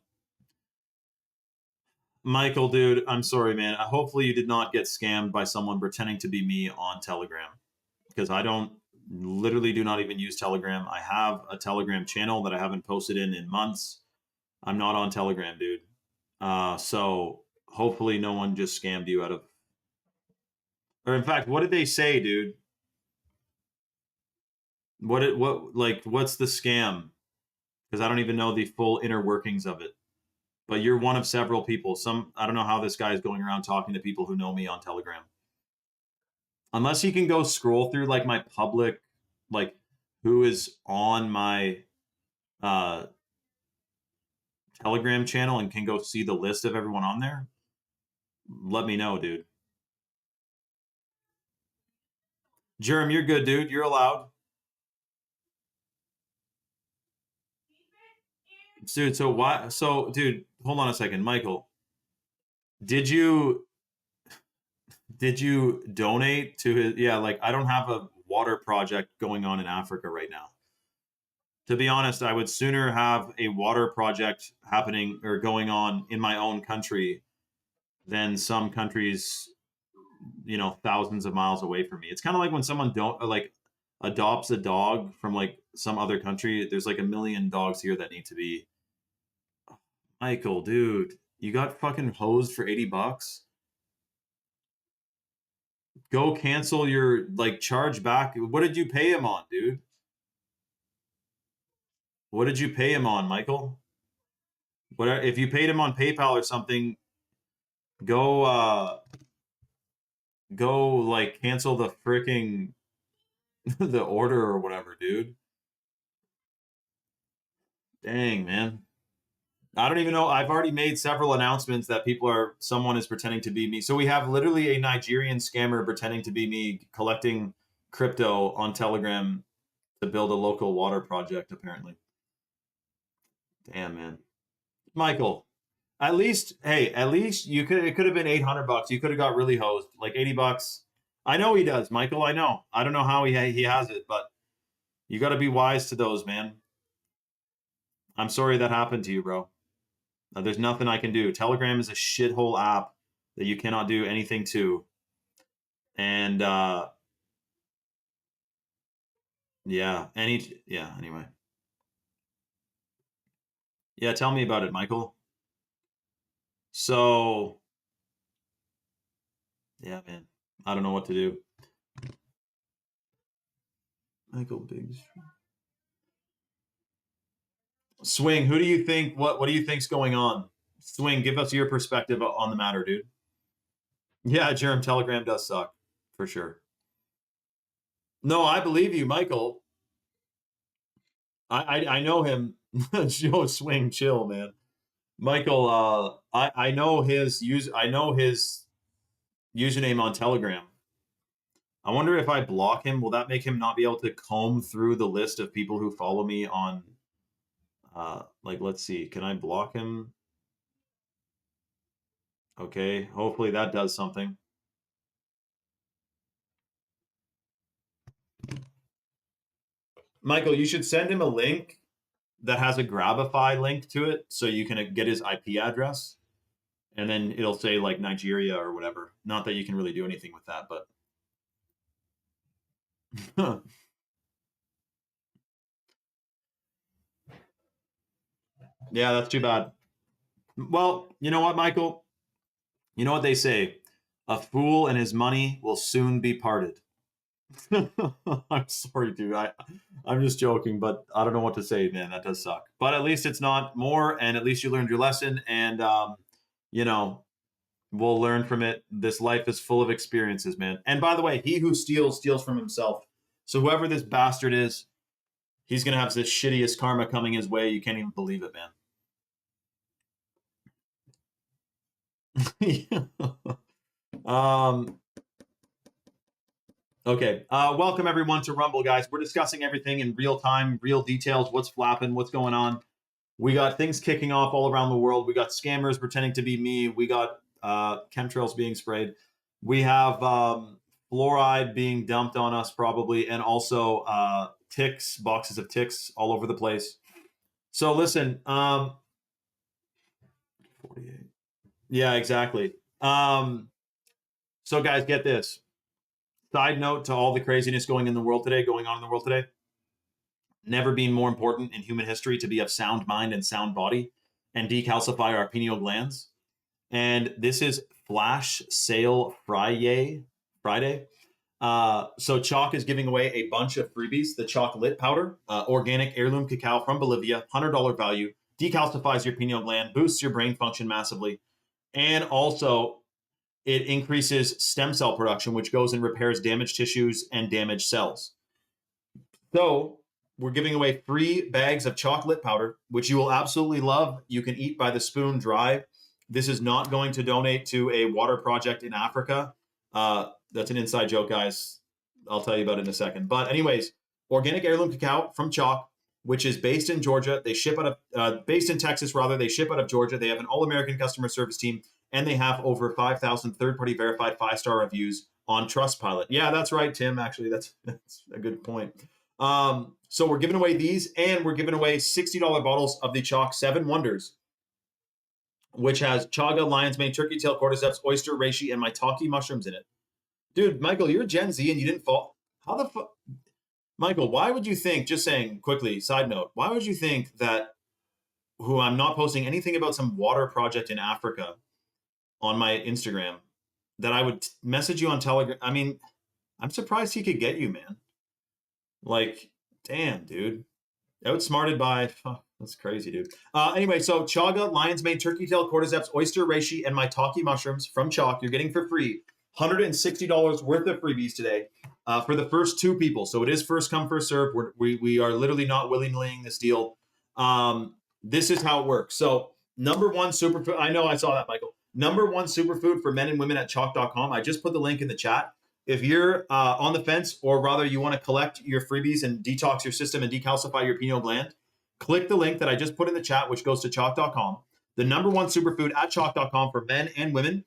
Michael, dude. I'm sorry, man. Hopefully you did not get scammed by someone pretending to be me on Telegram, because I don't literally do not even use Telegram. I have a Telegram channel that I haven't posted in months. I'm not on Telegram, dude. So hopefully no one just scammed you out of. Or in fact, what did they say, dude? What's the scam? Because I don't even know the full inner workings of it. But you're one of several people. I don't know how this guy is going around talking to people who know me on Telegram. Unless he can go scroll through like my public, like who is on my uh Telegram channel and can go see the list of everyone on there. Let me know, dude. Jerem, you're good, dude. You're allowed. Dude, so why dude, hold on a second. Michael, did you donate to his? Yeah, like I don't have a water project going on in Africa right now. To be honest, I would sooner have a water project happening or going on in my own country than some countries, thousands of miles away from me. It's kind of like when someone don't like adopts a dog from like some other country. There's like a million dogs here that need to be. Michael, dude, you got fucking hosed for $80. Go cancel your like charge back. What did you pay him on, dude? What did you pay him on, Michael? What if you paid him on PayPal or something? Go go like cancel the freaking the order or whatever, dude. Dang, man. I don't even know. I've already made several announcements that someone is pretending to be me. So we have literally a Nigerian scammer pretending to be me collecting crypto on Telegram to build a local water project, apparently. Damn, man. Michael, at least it could have been $800. You could have got really hosed, like $80. I know he does, Michael. I know. I don't know how he has it, but you got to be wise to those, man. I'm sorry that happened to you, bro. There's nothing I can do. Telegram is a shithole app that you cannot do anything to. And anyway. Yeah, tell me about it, Michael. So, yeah, man. I don't know what to do. Michael Biggs. Swing, who do you think what do you think's going on? Swing, give us your perspective on the matter, dude. Yeah, Jerem, Telegram does suck, for sure. No, I believe you, Michael. I know him. Joe Swing, chill, man. Michael, I know his username on Telegram. I wonder if I block him, will that make him not be able to comb through the list of people who follow me on, like, let's see, can I block him? Okay, hopefully that does something. Michael, you should send him a link that has a Grabify link to it so you can get his IP address. And then it'll say like Nigeria or whatever. Not that you can really do anything with that, but yeah, that's too bad. Well, you know what, Michael? You know what they say? A fool and his money will soon be parted. I'm sorry, dude. I'm just joking, but I don't know what to say, man. That does suck. But at least it's not more, and at least you learned your lesson. And you know, we'll learn from it. This life is full of experiences, man. And by the way, he who steals steals from himself. So whoever this bastard is, he's gonna have the shittiest karma coming his way. You can't even believe it, man. Okay. Welcome everyone to Rumble, guys. We're discussing everything in real time, real details. What's flapping? What's going on? We got things kicking off all around the world. We got scammers pretending to be me. We got chemtrails being sprayed. We have fluoride being dumped on us probably, and also ticks, boxes of ticks all over the place. So listen, 48. Yeah, exactly. So guys, get this. Side note to all the craziness going on in the world today. Never been more important in human history to be of sound mind and sound body and decalcify our pineal glands. And this is Flash Sale Friday. So Chalk is giving away a bunch of freebies. The Chalk Lit Powder, organic heirloom cacao from Bolivia, $100 value, decalcifies your pineal gland, boosts your brain function massively, and also it increases stem cell production, which goes and repairs damaged tissues and damaged cells. So we're giving away free bags of chocolate powder, which you will absolutely love. You can eat by the spoon dry. This is not going to donate to a water project in Africa. That's an inside joke, guys. I'll tell you about it in a second. But anyways, organic heirloom cacao from Chalk, which is based in Georgia. They ship out of, based in Texas, rather. They ship out of Georgia. They have an all-American customer service team, and they have over 5,000 third-party verified 5-star reviews on Trustpilot. Yeah, that's right, Tim. Actually, that's a good point. So we're giving away these, and we're giving away $60 bottles of the Chalk 7 Wonders, which has chaga, lion's mane, turkey tail, cordyceps, oyster, reishi, and maitake mushrooms in it. Dude, Michael, you're Gen Z and you didn't fall. How the fuck? Michael, why would you think, just saying quickly, side note, why would you think that who I'm not posting anything about some water project in Africa on my Instagram, that I would message you on Telegram? I mean, I'm surprised he could get you, man. Like, damn, dude. Outsmarted by, that's crazy, dude. Anyway, so chaga, lion's mane, turkey tail, cordyceps, oyster, reishi, and maitake mushrooms from Chalk. You're getting for free $160 worth of freebies today for the first 2 people. So it is first come, first serve. We are literally not willy-nillying this deal. This is how it works. So number 1 superfood. I know I saw that, Michael. Number 1 superfood for men and women at chalk.com. I just put the link in the chat. If you're on the fence, or rather you want to collect your freebies and detox your system and decalcify your pineal gland, click the link that I just put in the chat, which goes to chalk.com. The number 1 superfood at chalk.com for men and women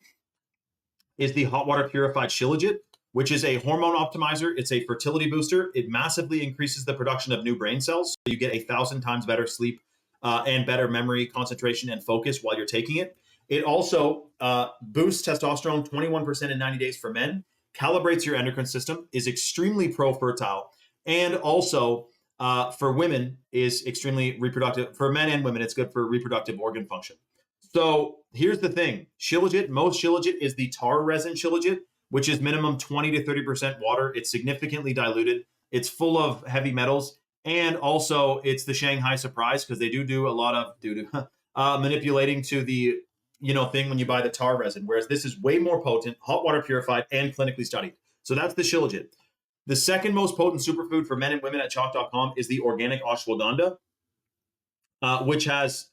is the hot water purified shilajit, which is a hormone optimizer. It's a fertility booster. It massively increases the production of new brain cells. So you get 1,000 times better sleep and better memory, concentration, and focus while you're taking it. It also boosts testosterone 21% in 90 days for men, calibrates your endocrine system, is extremely pro-fertile, and also for women is extremely reproductive. For men and women, it's good for reproductive organ function. So here's the thing. Shilajit, most shilajit is the tar resin shilajit, which is minimum 20 to 30% water. It's significantly diluted. It's full of heavy metals. And also it's the Shanghai surprise, because they do a lot of manipulating to the thing when you buy the tar resin, whereas this is way more potent, hot water purified, and clinically studied. So that's the shilajit. The second most potent superfood for men and women at chalk.com is the organic ashwagandha, which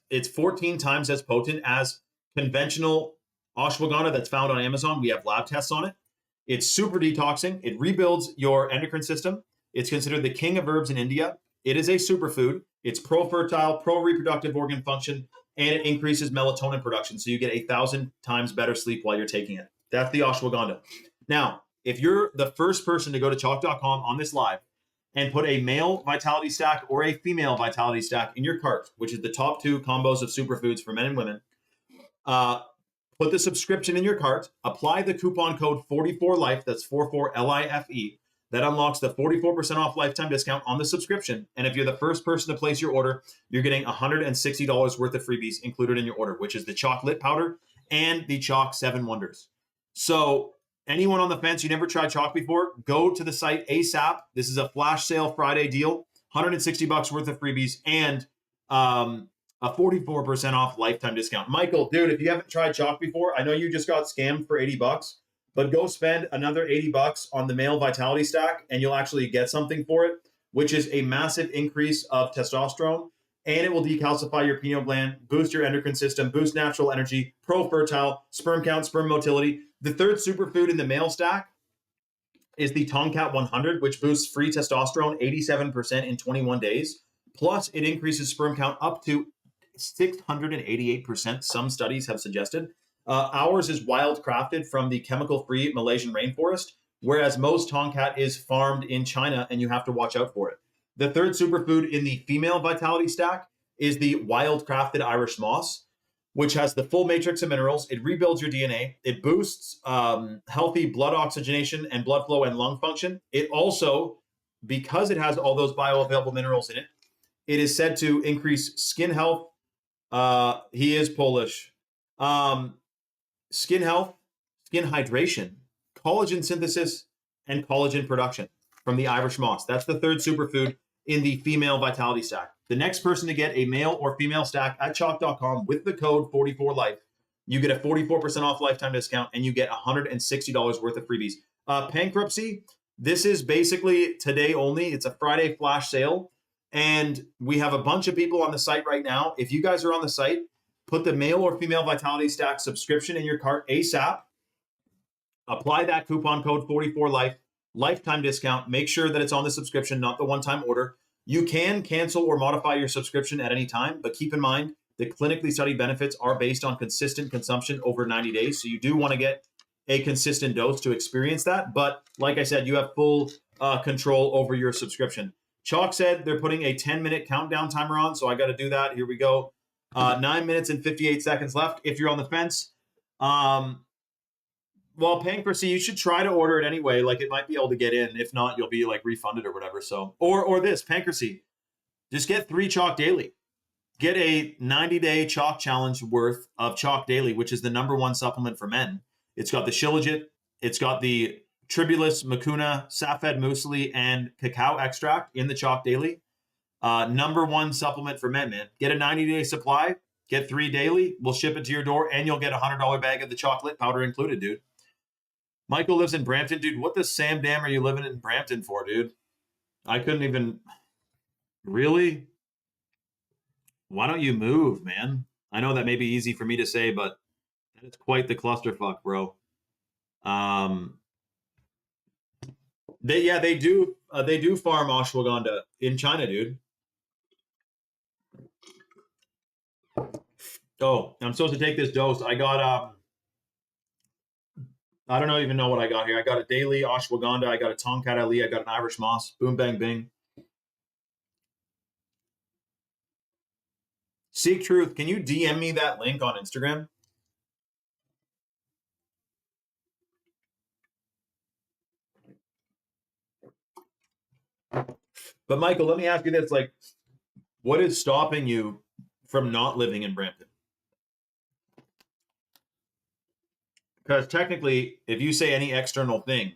it's 14 times as potent as conventional ashwagandha that's found on Amazon. We have lab tests on it. It's super detoxing. It rebuilds your endocrine system. It's considered the king of herbs in India. It is a superfood. It's pro-fertile, pro-reproductive organ function, and it increases melatonin production. So you get 1,000 times better sleep while you're taking it. That's the ashwagandha. Now, if you're the first person to go to chalk.com on this live and put a male vitality stack or a female vitality stack in your cart, which is the top two combos of superfoods for men and women, put the subscription in your cart, apply the coupon code 44LIFE, that's 44LIFE, that unlocks the 44% off lifetime discount on the subscription. And if you're the first person to place your order, you're getting $160 worth of freebies included in your order, which is the chocolate powder and the Chalk 7 Wonders. So anyone on the fence, you never tried Chalk before, go to the site ASAP. This is a flash sale Friday deal, $160 worth of freebies and a 44% off lifetime discount. Michael, dude, if you haven't tried Chalk before, I know you just got scammed for $80, but go spend another $80 on the male vitality stack and you'll actually get something for it, which is a massive increase of testosterone, and it will decalcify your pineal gland, boost your endocrine system, boost natural energy, pro-fertile, sperm count, sperm motility. The third superfood in the male stack is the Tomcat 100, which boosts free testosterone 87% in 21 days. Plus, it increases sperm count up to 688%, some studies have suggested. Ours is wild crafted from the chemical-free Malaysian rainforest, whereas most Tomcat is farmed in China and you have to watch out for it. The third superfood in the female vitality stack is the wild crafted Irish moss, which has the full matrix of minerals. It rebuilds your DNA. It boosts healthy blood oxygenation and blood flow and lung function. It also, because it has all those bioavailable minerals in it, it is said to increase skin health. He is Polish. Skin health, skin hydration, collagen synthesis, and collagen production from the Irish moss. That's the third superfood in the female vitality stack. The next person to get a male or female stack at chalk.com with the code 44LIFE, you get a 44% off lifetime discount and you get $160 worth of freebies. Bankruptcy, this is basically today only. It's a Friday flash sale. And we have a bunch of people on the site right now. If you guys are on the site, put the male or female vitality stack subscription in your cart ASAP. Apply that coupon code 44LIFE, lifetime discount. Make sure that it's on the subscription, not the one-time order. You can cancel or modify your subscription at any time, but keep in mind the clinically studied benefits are based on consistent consumption over 90 days. So you do want to get a consistent dose to experience that. But like I said, you have full control over your subscription. Chalk said they're putting a 10-minute countdown timer on, so I got to do that. Here we go. 9 minutes and 58 seconds left. If you're on the fence, well, Pancreasy, you should try to order it anyway. Like, it might be able to get in. If not, you'll be like refunded or whatever. So, or this Pancreasy, just get 3 Chalk daily. Get a 90-day Chalk challenge worth of Chalk daily, which is the #1 supplement for men. It's got the Shilajit. It's got the Tribulus, Mucuna, Safed Muesli, and cacao extract in the Chalk daily. #1 supplement for men, man. Get a 90-day supply. Get 3 daily. We'll ship it to your door, and you'll get a $100 bag of the chocolate powder included, dude. Michael lives in Brampton, dude. What the Sam damn are you living in Brampton for, dude? I couldn't even. Really? Why don't you move, man? I know that may be easy for me to say, but that is quite the clusterfuck, bro. They do farm ashwagandha in China, dude. Oh, I'm supposed to take this dose. I got I don't even know what I got here. I got a daily ashwagandha. I got a Tomcat Ali. I got an Irish moss. Boom, bang, bing. Seek Truth, can you DM me that link on Instagram? But Michael, let me ask you this: like, what is stopping you from not living in Brampton? Because technically, if you say any external thing,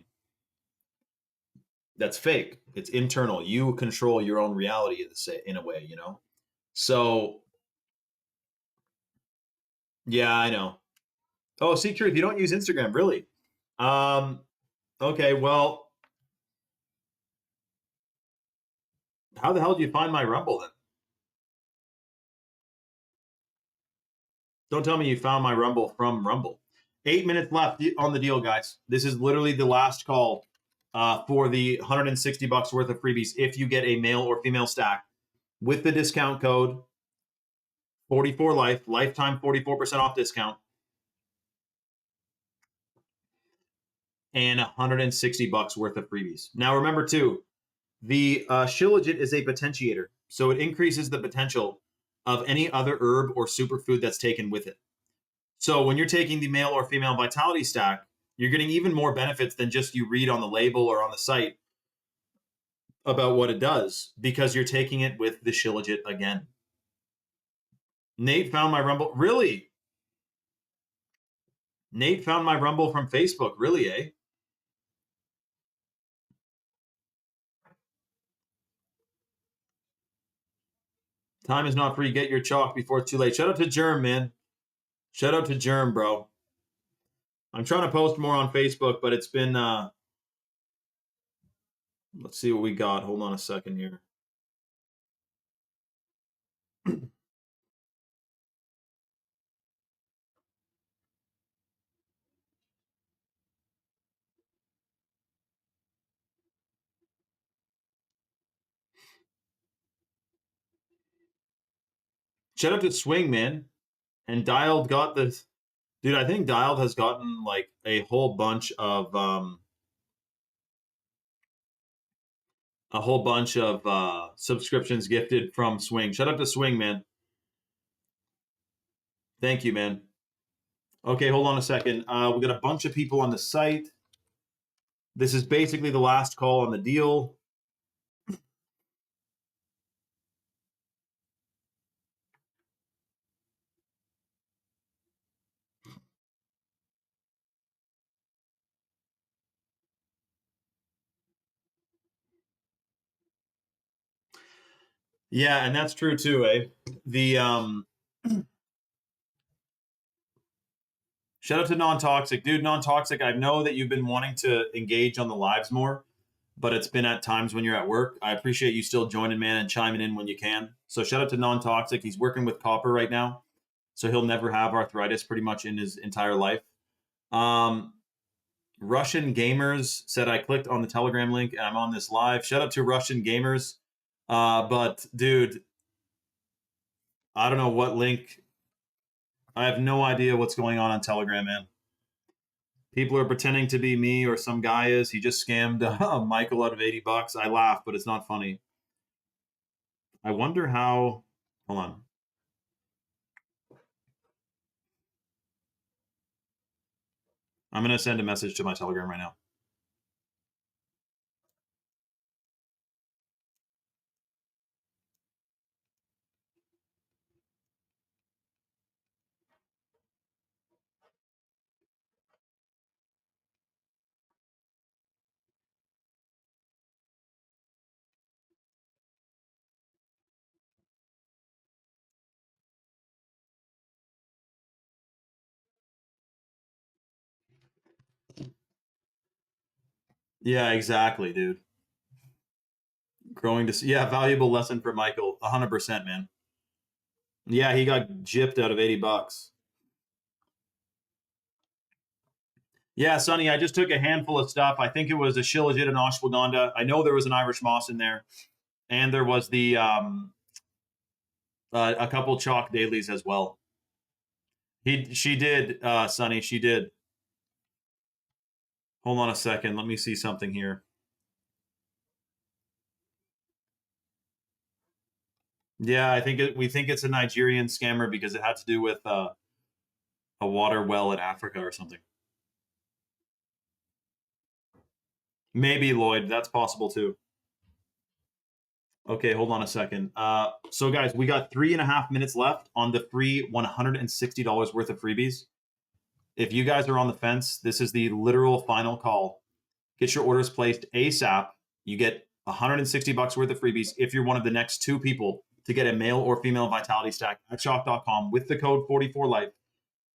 that's fake. It's internal. You control your own reality in a way, you know? So, yeah, I know. Oh, Seek Truth, you don't use Instagram, really? Okay, well, how the hell did you find my Rumble then? Don't tell me you found my Rumble from Rumble. 8 minutes left on the deal, guys. This is literally the last call for the $160 worth of freebies if you get a male or female stack with the discount code 44life, lifetime 44% off discount, and $160 worth of freebies. Now, remember, too, the Shilajit is a potentiator, so it increases the potential of any other herb or superfood that's taken with it. So when you're taking the male or female vitality stack, you're getting even more benefits than just you read on the label or on the site about what it does, because you're taking it with the Shilajit again. Nate found my Rumble. Really? Nate found my Rumble from Facebook. Really, eh? Time is not free. Get your chalk before it's too late. Shout out to Germ, man. Shout out to Germ, bro. I'm trying to post more on Facebook, but it's been... let's see what we got. Hold on a second here. Shout out to Swing, man. And Dialed got this. Dude, I think Dialed has gotten like a whole bunch of subscriptions gifted from Swing. Shout out to Swing, man. Thank you, man. Okay, hold on a second. We got a bunch of people on the site. This is basically the last call on the deal. Yeah, and that's true too, eh? The shout out to Non-Toxic. Dude, Non-Toxic, I know that you've been wanting to engage on the lives more, but it's been at times when you're at work. I appreciate you still joining, man, and chiming in when you can. So shout out to Non-Toxic. He's working with copper right now, so he'll never have arthritis pretty much in his entire life. Russian Gamers said I clicked on the Telegram link and I'm on this live. Shout out to Russian Gamers. But, dude, I don't know what link. I have no idea what's going on Telegram, man. People are pretending to be me or some guy is. He just scammed Michael out of $80. I laugh, but it's not funny. I wonder how... Hold on. I'm going to send a message to my Telegram right now. Yeah, exactly, dude. Growing to... Yeah, valuable lesson for Michael. 100%, man. Yeah, he got gypped out of $80. Yeah, Sonny, I just took a handful of stuff. I think it was a Shilajit and ashwagandha. I know there was an Irish moss in there. And there was the a couple chalk dailies as well. She did, Sonny, she did. Hold on a second. Let me see something here. Yeah, I think we think it's a Nigerian scammer because it had to do with a water well in Africa or something. Maybe, Lloyd. That's possible too. Okay, hold on a second. So, guys, we got 3.5 minutes left on the free $160 worth of freebies. If you guys are on the fence, this is the literal final call. Get your orders placed ASAP. You get $160 worth of freebies if you're one of the next 2 people to get a male or female vitality stack at chalk.com with the code 44life.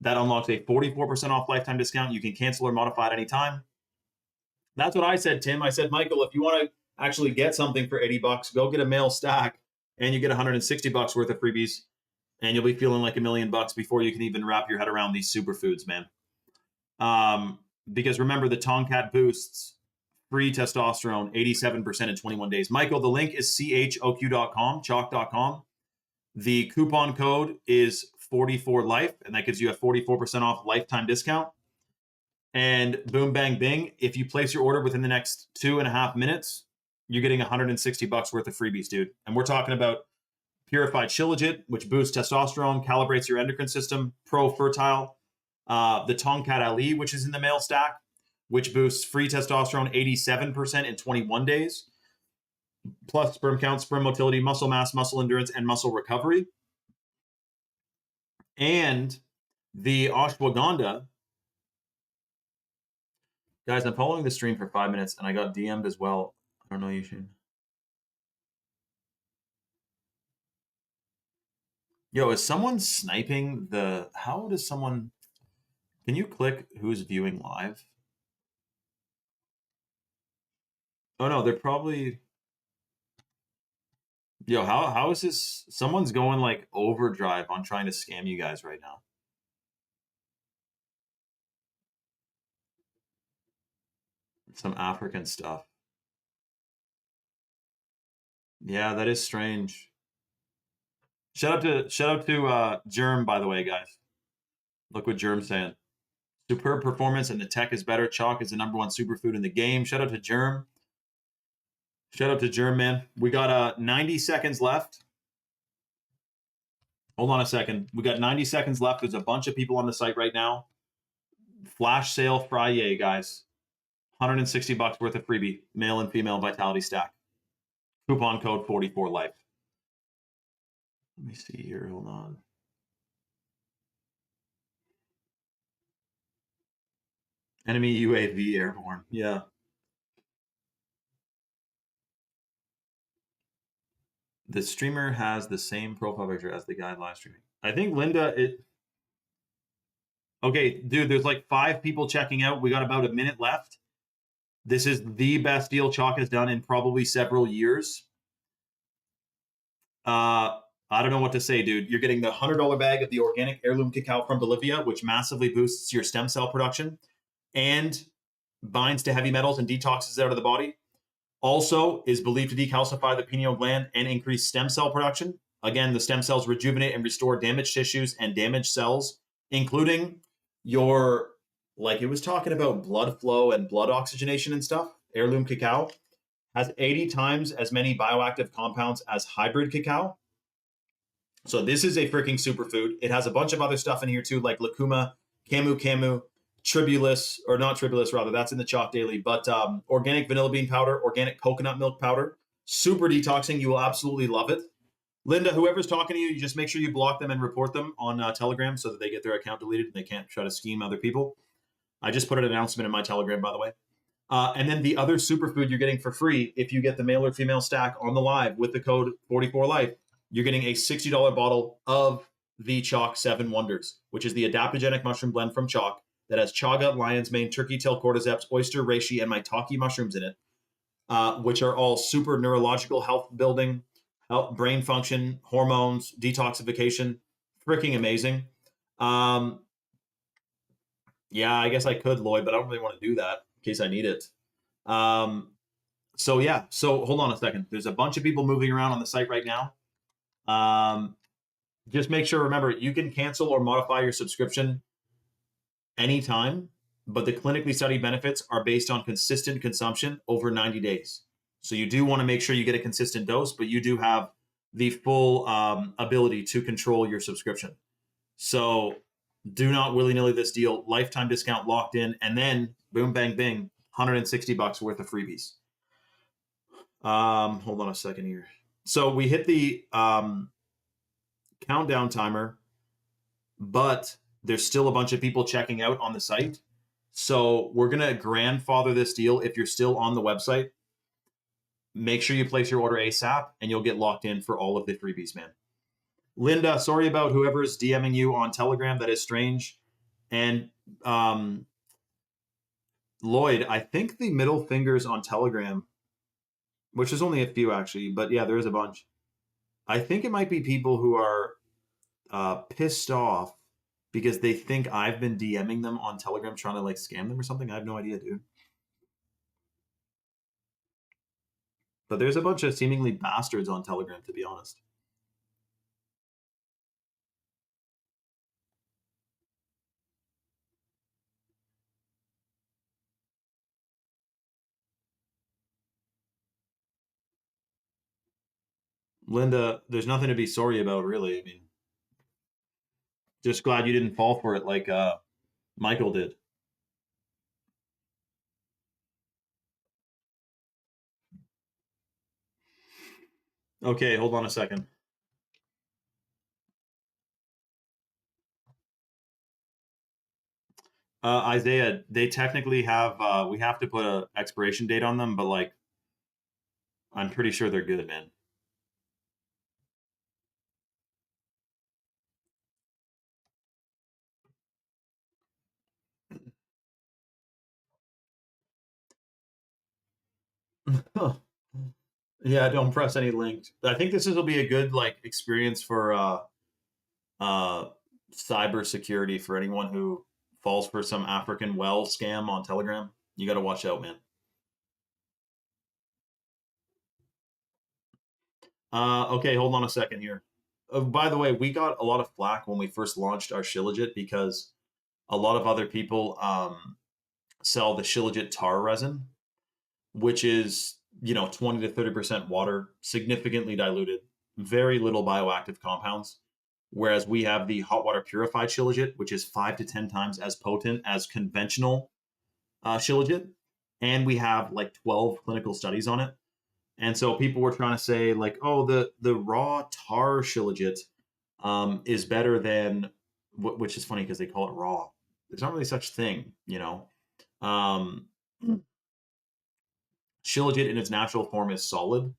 That unlocks a 44% off lifetime discount. You can cancel or modify at any time. That's what I said, Tim. I said, Michael, if you want to actually get something for $80, go get a male stack and you get $160 worth of freebies and you'll be feeling like $1 million before you can even wrap your head around these superfoods, man. Because remember, the Tomcat boosts free testosterone 87% in 21 days. Michael, the link is choq.com, chalk.com. The coupon code is 44life, and that gives you a 44% off lifetime discount. And boom, bang, bing. If you place your order within the next 2.5 minutes, you're getting $160 worth of freebies, dude. And we're talking about Purified Shilajit, which boosts testosterone, calibrates your endocrine system, Pro Fertile, the Tomcat Ali, which is in the male stack, which boosts free testosterone 87% in 21 days, plus sperm count, sperm motility, muscle mass, muscle endurance, and muscle recovery. And the ashwagandha. Guys, I'm following the stream for 5 minutes, and I got DM'd as well. I don't know, you should. Yo, is someone sniping the... How does someone... Can you click who's viewing live? Oh, no, they're probably... Yo, how is this? Someone's going like overdrive on trying to scam you guys right now. Some African stuff. Yeah, that is strange. Shout out to Germ, by the way, guys. Look what Germ's saying. Superb performance and the tech is better. Chalk is the #1 superfood in the game. Shout out to Germ. Shout out to Germ, man. We got 90 seconds left. Hold on a second. We got 90 seconds left. There's a bunch of people on the site right now. Flash sale Friday, guys. $160 worth of freebie, male and female vitality stack. Coupon code 44life. Let me see here. Hold on. Enemy UAV airborne. Yeah. The streamer has the same profile picture as the guy live streaming. I think Linda, Okay, dude, there's like 5 people checking out. We got about a minute left. This is the best deal Chalk has done in probably several years. I don't know what to say, dude. You're getting the $100 bag of the organic heirloom cacao from Bolivia, which massively boosts your stem cell production and binds to heavy metals and detoxes out of the body. Also is believed to decalcify the pineal gland and increase stem cell production. Again, the stem cells rejuvenate and restore damaged tissues and damaged cells, including your, like it was talking about blood flow and blood oxygenation and stuff. Heirloom cacao has 80 times as many bioactive compounds as hybrid cacao. So this is a freaking superfood. It has a bunch of other stuff in here too, like lucuma, camu, tribulus, or not tribulus, rather, that's in the Chalk Daily, but organic vanilla bean powder, organic coconut milk powder, super detoxing. You will absolutely love it. Linda, whoever's talking to you, you just make sure you block them and report them on Telegram so that they get their account deleted and they can't try to scheme other people. I just put an announcement in my Telegram, by the way. And then the other superfood you're getting for free, if you get the male or female stack on the live with the code 44life, you're getting a $60 bottle of the Chalk 7 Wonders, which is the adaptogenic mushroom blend from Chalk that has chaga, lion's mane, turkey tail cordyceps, oyster, reishi, and maitake mushrooms in it, which are all super neurological health building, health, brain function, hormones, detoxification. Freaking amazing. Yeah, I guess I could, Lloyd, but I don't really want to do that in case I need it. So yeah, so hold on a second. There's a bunch of people moving around on the site right now. Just make sure, remember, you can cancel or modify your subscription anytime, but the clinically studied benefits are based on consistent consumption over 90 days. So you do want to make sure you get a consistent dose, but you do have the full ability to control your subscription. So do not willy-nilly this deal. Lifetime discount locked in, and then boom, bang, bing, $160 worth of freebies. Hold on a second here. So we hit the countdown timer, but there's still a bunch of people checking out on the site. So we're going to grandfather this deal. If you're still on the website, make sure you place your order ASAP and you'll get locked in for all of the freebies, man. Linda, sorry about whoever's DMing you on Telegram. That is strange. And Lloyd, I think the middle fingers on Telegram, which is only a few actually, but yeah, there is a bunch. I think it might be people who are pissed off because they think I've been DMing them on Telegram trying to like scam them or something. I have no idea, dude. But there's a bunch of seemingly bastards on Telegram, to be honest. Linda, there's nothing to be sorry about, really. I mean, just glad you didn't fall for it like Michael did. Okay, hold on a second. Isaiah, they technically have we have to put a expiration date on them, but like I'm pretty sure they're good, man. Yeah, don't press any link. I think this will be a good like experience for uh cyber security for anyone who falls for some African well scam on Telegram. You got to watch out, man. Okay, hold on a second here. By the way, we got a lot of flack when we first launched our Shilajit because a lot of other people sell the Shilajit tar resin, which is 20 to 30% water, significantly diluted, very little bioactive compounds. Whereas we have the hot water purified Shilajit, which is 5 to 10 times as potent as conventional Shilajit, and we have like 12 clinical studies on it. And so people were trying to say like, oh, the raw tar Shilajit is better than, which is funny because they call it raw. There's not really such thing. Um, Shilajit in its natural form is solid.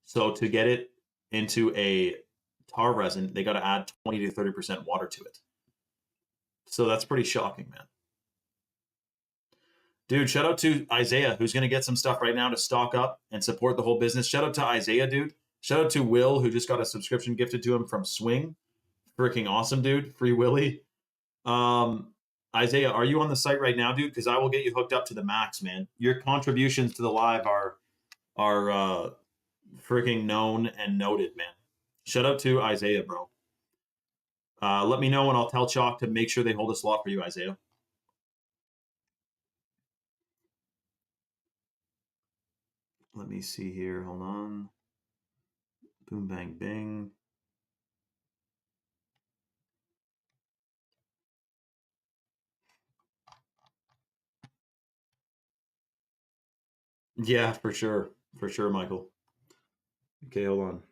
So to get it into a tar resin, they got to add 20 to 30% water to it. So that's pretty shocking, man. Dude, shout out to Isaiah, who's going to get some stuff right now to stock up and support the whole business. Shout out to Isaiah, dude. Shout out to Will, who just got a subscription gifted to him from Swing. Freaking awesome, dude. Free Willy. Um, Isaiah, are you on the site right now, dude? Because I will get you hooked up to the max, man. Your contributions to the live are freaking known and noted, man. Shout out to Isaiah, bro. Let me know and I'll tell Chalk to make sure they hold a slot for you, Isaiah. Let me see here. Hold on. Boom, bang, bing. Yeah, for sure. For sure, Michael. Okay, hold on.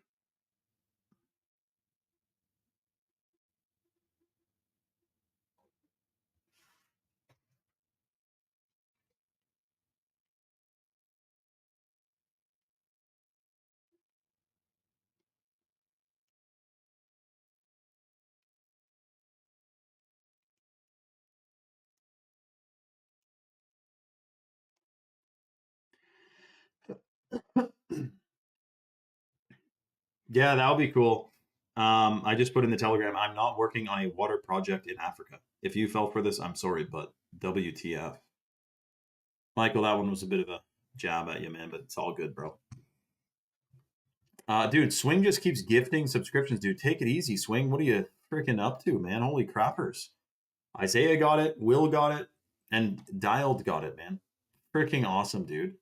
Yeah, that would be cool. I just put in the Telegram. I'm not working on a water project in Africa. If you fell for this, I'm sorry, but WTF. Michael, that one was a bit of a jab at you, man, but it's all good, bro. Dude, Swing just keeps gifting subscriptions, dude. Take it easy, Swing. What are you freaking up to, man? Holy crappers. Isaiah got it, Will got it, and Dialed got it, man. Freaking awesome, dude.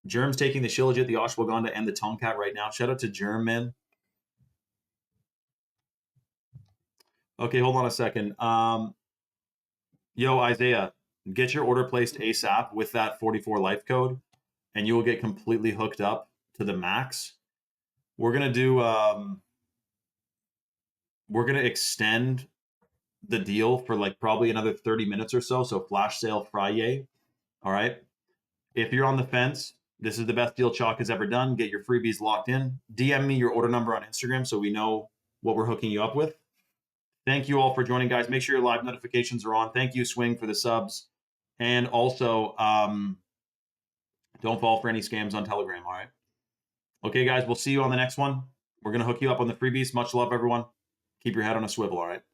Germ's taking the Shilajit, the Ashwagandha, and the Tomcat right now. Shout out to Germ, man. Okay, hold on a second. Yo, Isaiah, get your order placed ASAP with that 44 life code, and you will get completely hooked up to the max. We're gonna do we're gonna extend the deal for like probably another 30 minutes or so. So flash sale Friday. All right. If you're on the fence, this is the best deal Chalk has ever done. Get your freebies locked in. DM me your order number on Instagram so we know what we're hooking you up with. Thank you all for joining, guys. Make sure your live notifications are on. Thank you, Swing, for the subs. And also, don't fall for any scams on Telegram, all right? Okay, guys, we'll see you on the next one. We're going to hook you up on the freebies. Much love, everyone. Keep your head on a swivel, all right?